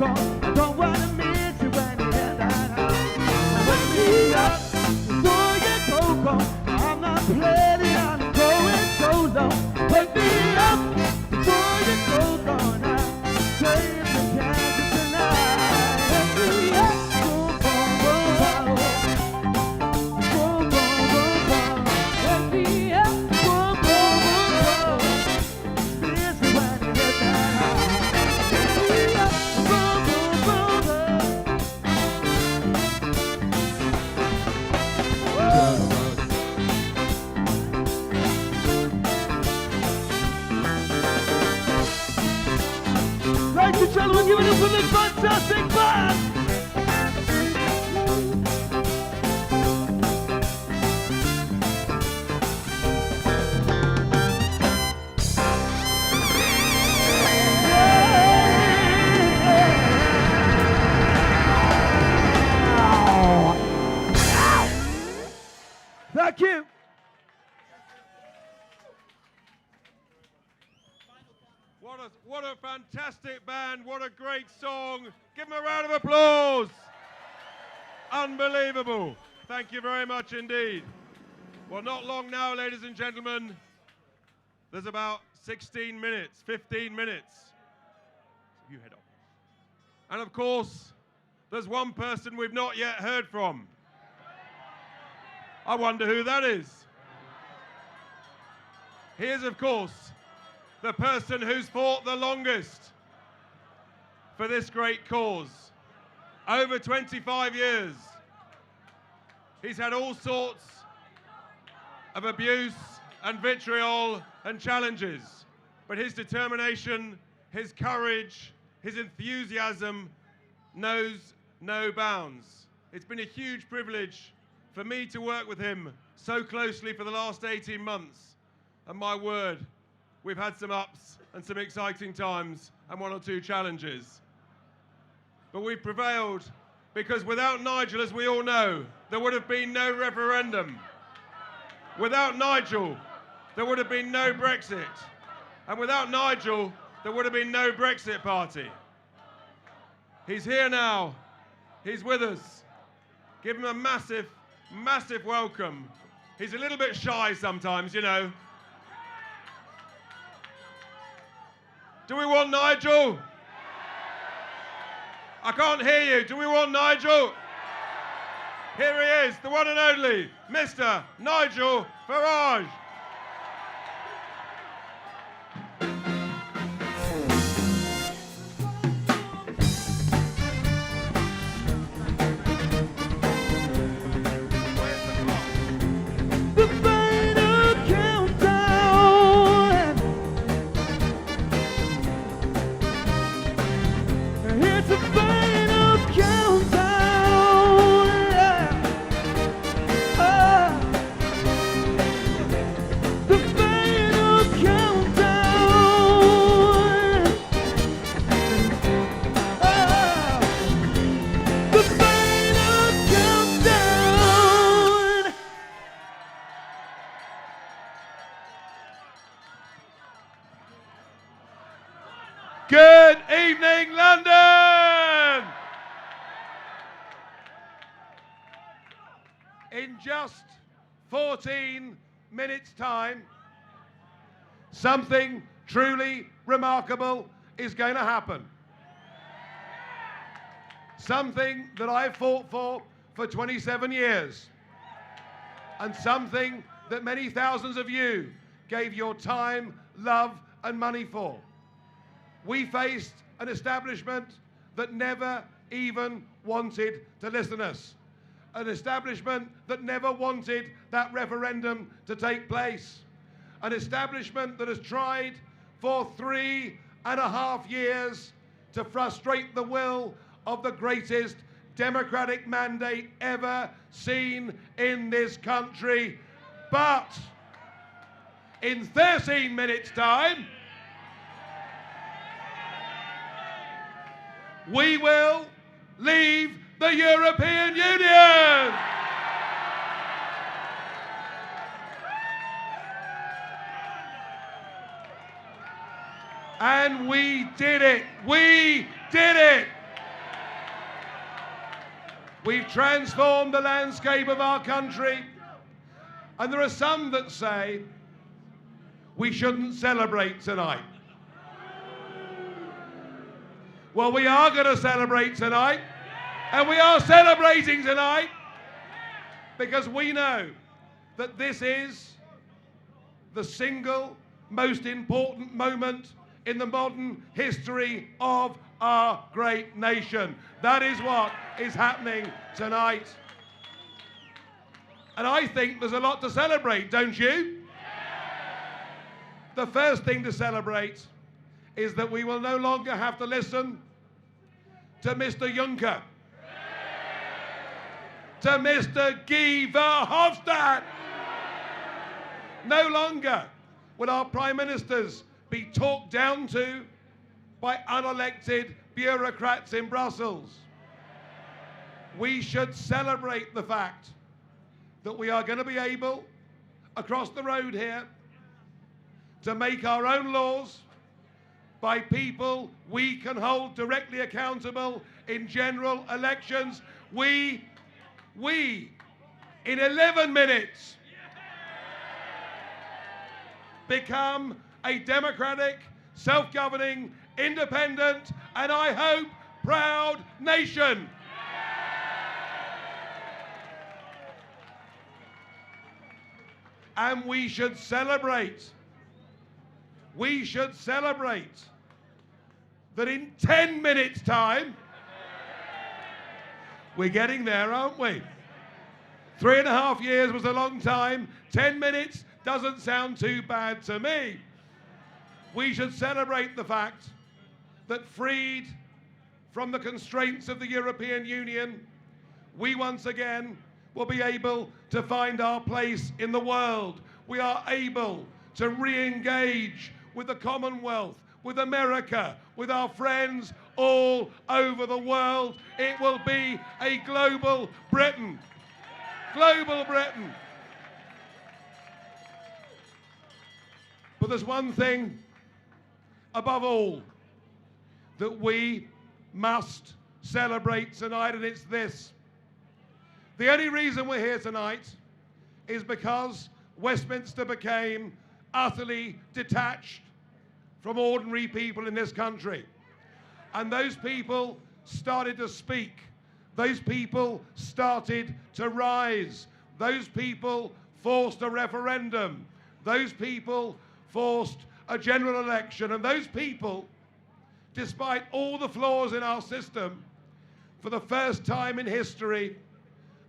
on. I don't wanna miss you when you hear that high. Wake me up before you go home. I'm not playing, I'm going solo. Wake me up before you go gone. Say if you can tonight. Wake me up, boom, boom, boom, boom. Boom, boom, boom, boom. Wake me up, boom, boom, boom, boom. Miss you when you hear that high. Wake me up, boom, boom, boom, boom. Ladies and gentlemen, give it up for this fantastic band! Thank you. What a fantastic band, what a great song. Give them a round of applause. Unbelievable. Thank you very much indeed. Well, not long now, ladies and gentlemen. There's about 16 minutes, 15 minutes. You head off. And of course, there's one person we've not yet heard from. I wonder who that is. He is, of course, the person who's fought the longest for this great cause. Over 25 years. He's had all sorts of abuse and vitriol and challenges, but his determination, his courage, his enthusiasm knows no bounds. It's been a huge privilege for me to work with him so closely for the last 18 months. And my word, we've had some ups and some exciting times and one or two challenges. But we've prevailed because without Nigel, as we all know, there would have been no referendum. Without Nigel, there would have been no Brexit. And without Nigel, there would have been no Brexit party. He's here now. He's with us. Give him a massive, massive welcome. He's a little bit shy sometimes, you know. Do we want Nigel? I can't hear you. Do we want Nigel? Here he is, the one and only, Mr. Nigel Farage. Good evening, London! In just 14 minutes' time, something truly remarkable is going to happen. Something that I've fought for 27 years. And something that many thousands of you gave your time, love, and money for. We faced an establishment that never even wanted to listen to us. An establishment that never wanted that referendum to take place. An establishment that has tried for 3.5 years to frustrate the will of the greatest democratic mandate ever seen in this country. But in 13 minutes' time, we will leave the European Union. And we did it. We did it. We've transformed the landscape of our country. And there are some that say we shouldn't celebrate tonight. Well, we are going to celebrate tonight. And we are celebrating tonight because we know that this is the single most important moment in the modern history of our great nation. That is what is happening tonight. And I think there's a lot to celebrate, don't you? The first thing to celebrate is that we will no longer have to listen to Mr. Juncker, to Mr. Guy Verhofstadt. No longer will our prime ministers be talked down to by unelected bureaucrats in Brussels. We should celebrate the fact that we are going to be able, across the road here, to make our own laws by people we can hold directly accountable in general elections. We, in 11 minutes, become a democratic, self-governing, independent, and I hope proud nation. And we should celebrate. We should celebrate that in 10 minutes' time, we're getting there, aren't we? 3.5 years was a long time. 10 minutes doesn't sound too bad to me. We should celebrate the fact that, freed from the constraints of the European Union, we once again will be able to find our place in the world. We are able to re-engage with the Commonwealth, with America, with our friends all over the world. It will be a global Britain. Global Britain. But there's one thing above all that we must celebrate tonight, and it's this. The only reason we're here tonight is because Westminster became utterly detached from ordinary people in this country. And those people started to speak. Those people started to rise. Those people forced a referendum. Those people forced a general election. And those people, despite all the flaws in our system, for the first time in history,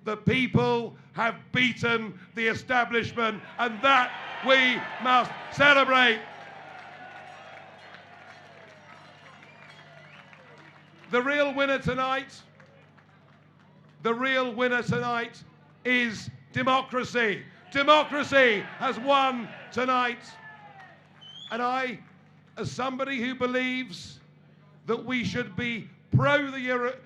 the people have beaten the establishment, and that we must celebrate. The real winner tonight is democracy. Democracy has won tonight. And I, as somebody who believes that we should be pro-Europe,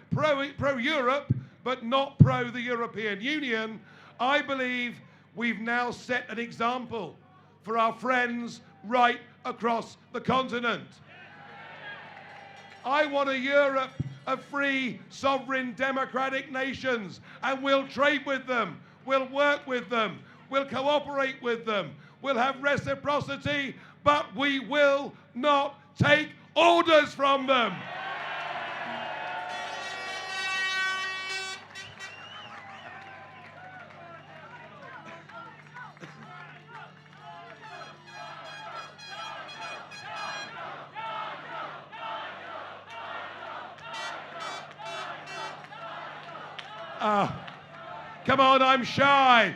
but not pro the European Union, I believe we've now set an example for our friends right across the continent. I want a Europe of free, sovereign, democratic nations, and we'll trade with them, we'll work with them, we'll cooperate with them, we'll have reciprocity, but we will not take orders from them. Come on, I'm shy,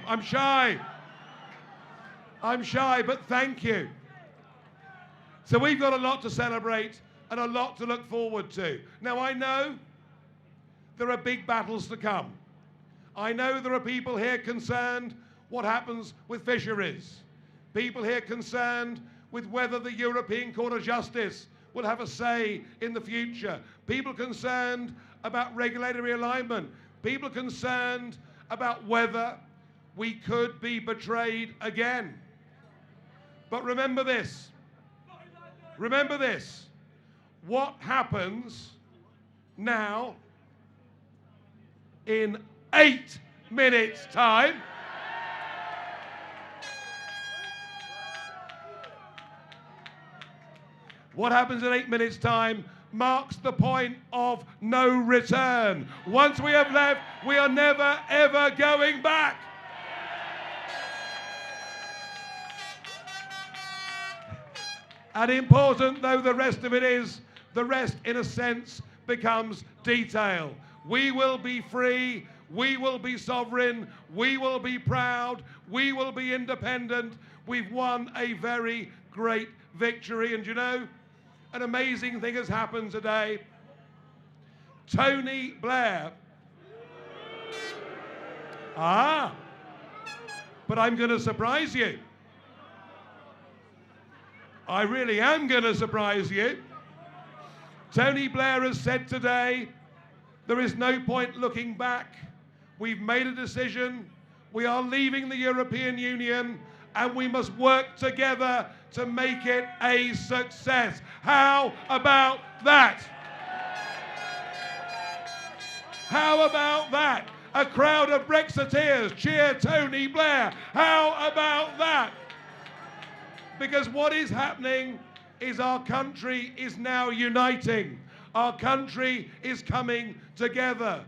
but thank you. So we've got a lot to celebrate and a lot to look forward to. Now, I know there are big battles to come. I know there are people here concerned what happens with fisheries. People here concerned with whether the European Court of Justice will have a say in the future. People concerned about regulatory alignment. People concerned about whether we could be betrayed again. But remember this. Remember this. What happens now in 8 minutes' time. What happens in 8 minutes' time marks the point of no return. Once we have left, we are never, ever going back. And important though the rest of it is, the rest, in a sense, becomes detail. We will be free, we will be sovereign, we will be proud, we will be independent. We've won a very great victory. And you know, an amazing thing has happened today. Tony Blair. But I'm going to surprise you. I really am going to surprise you. Tony Blair has said today, there is no point looking back. We've made a decision. We are leaving the European Union, and we must work together to make it a success. How about that? How about that? A crowd of Brexiteers cheer Tony Blair. How about that? Because what is happening is our country is now uniting. Our country is coming together.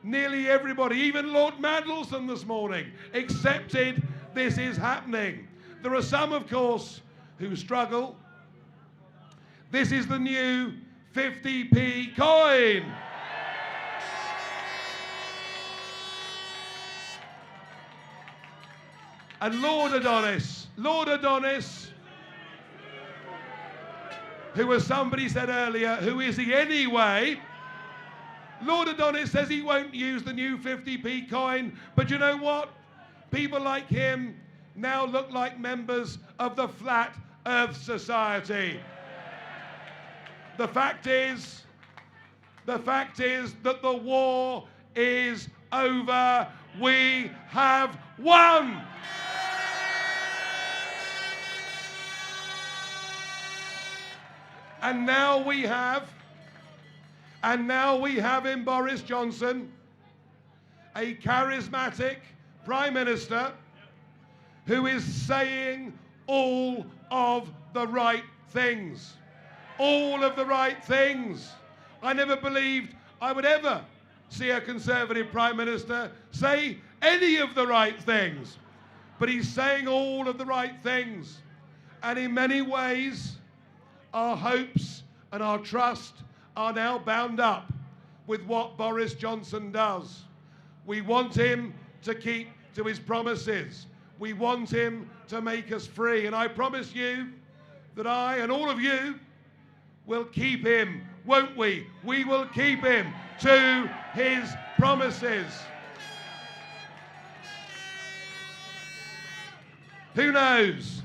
Nearly everybody, even Lord Mandelson this morning, accepted this is happening. There are some, of course, who struggle. This is the new 50p coin. And Lord Adonis, who, as somebody said earlier, who is he anyway? Lord Adonis says he won't use the new 50p coin, but you know what? People like him now look like members of the Flat Earth Society. The fact is that the war is over. We have won. And now we have in Boris Johnson a charismatic Prime Minister who is saying all of the right things. All of the right things. I never believed I would ever see a Conservative Prime Minister say any of the right things. But he's saying all of the right things. And in many ways, our hopes and our trust are now bound up with what Boris Johnson does. We want him to keep to his promises. We want him to make us free. And I promise you that I and all of you will keep him, won't we? We will keep him to his promises. Who knows?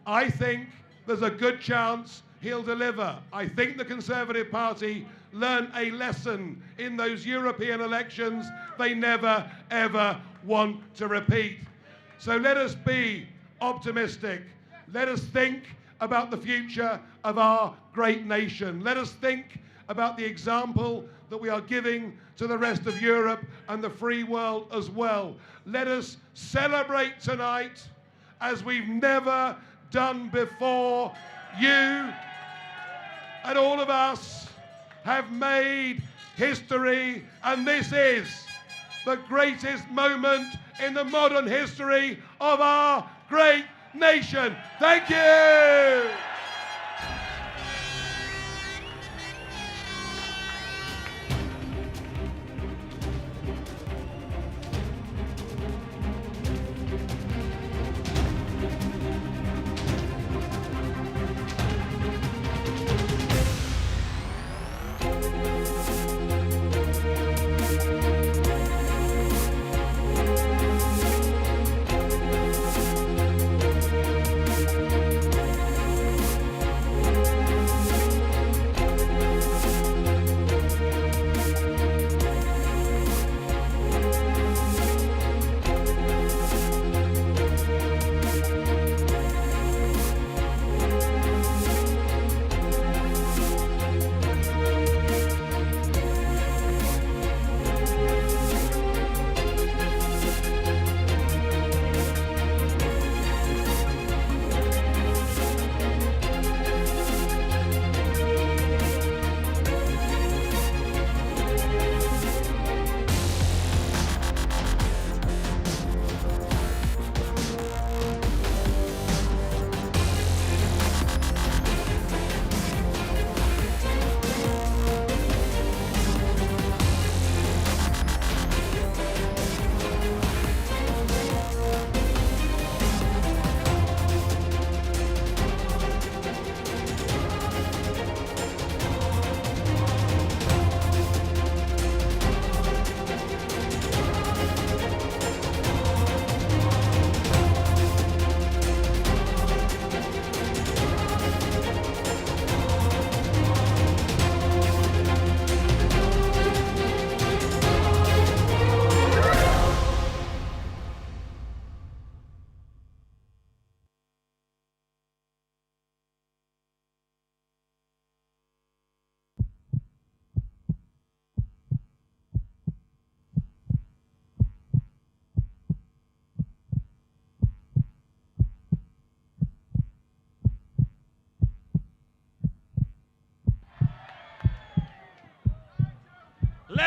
I think there's a good chance he'll deliver. I think the Conservative Party learned a lesson in those European elections they never, ever want to repeat. So let us be optimistic. Let us think about the future of our great nation. Let us think about the example that we are giving to the rest of Europe and the free world as well. Let us celebrate tonight as we've never done before. You and all of us have made history, and this is the greatest moment in the modern history of our great nation. Thank you.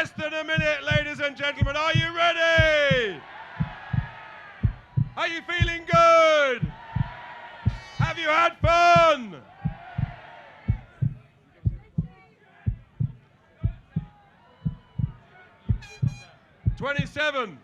Less than a minute, ladies and gentlemen. Are you ready? Are you feeling good? Have you had fun? '27.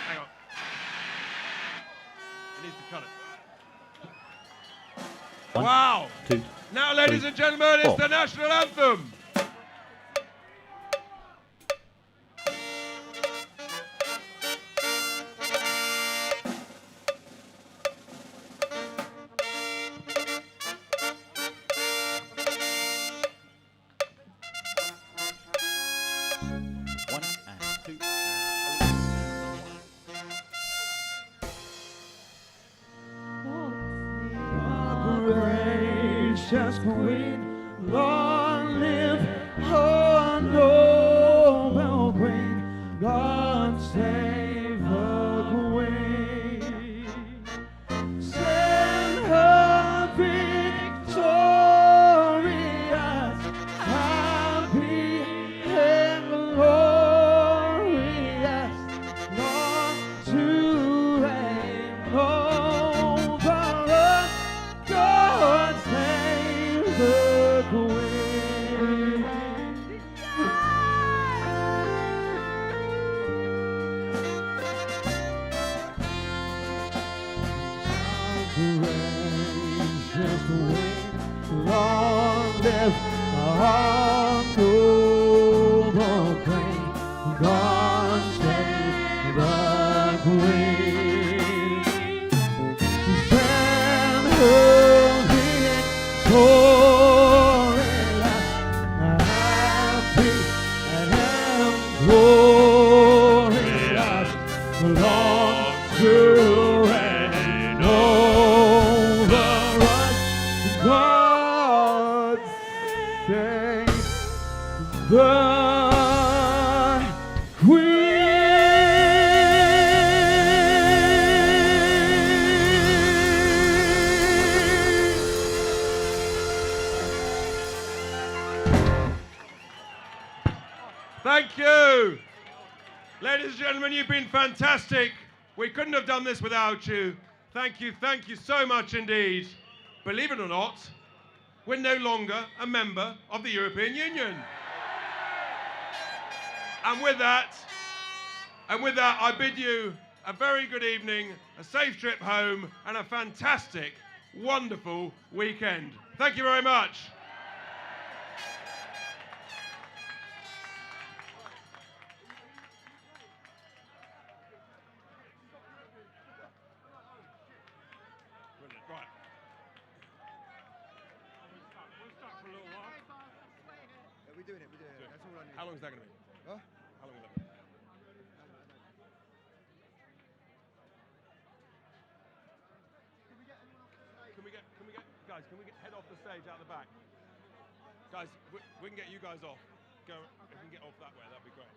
Hang on. He needs to cut it. Wow. 2. Now, ladies and gentlemen, it's the national anthem. Gracious Queen, long live her noble Queen, God save the Queen. Send her victorious, happy and glorious, long to reign over us. God save the Queen. Gracious Queen, long live our noble Queen. God save the Queen. Send her victorious, happy and glorious, long to reign over us. God save the Thank you. Ladies and gentlemen, you've been fantastic. We couldn't have done this without you. Thank you so much indeed. Believe it or not, we're no longer a member of the European Union. And with that, I bid you a very good evening, a safe trip home, and a fantastic, wonderful weekend. Thank you very much. Right. We're stuck for a little while. Yeah, we're doing it. That's all I need. How long is that going to be? Huh? How long is that going to be? Guys, can we get head off the stage out the back? Guys, we can get you guys off. Go, if we can get off that way, that'd be great.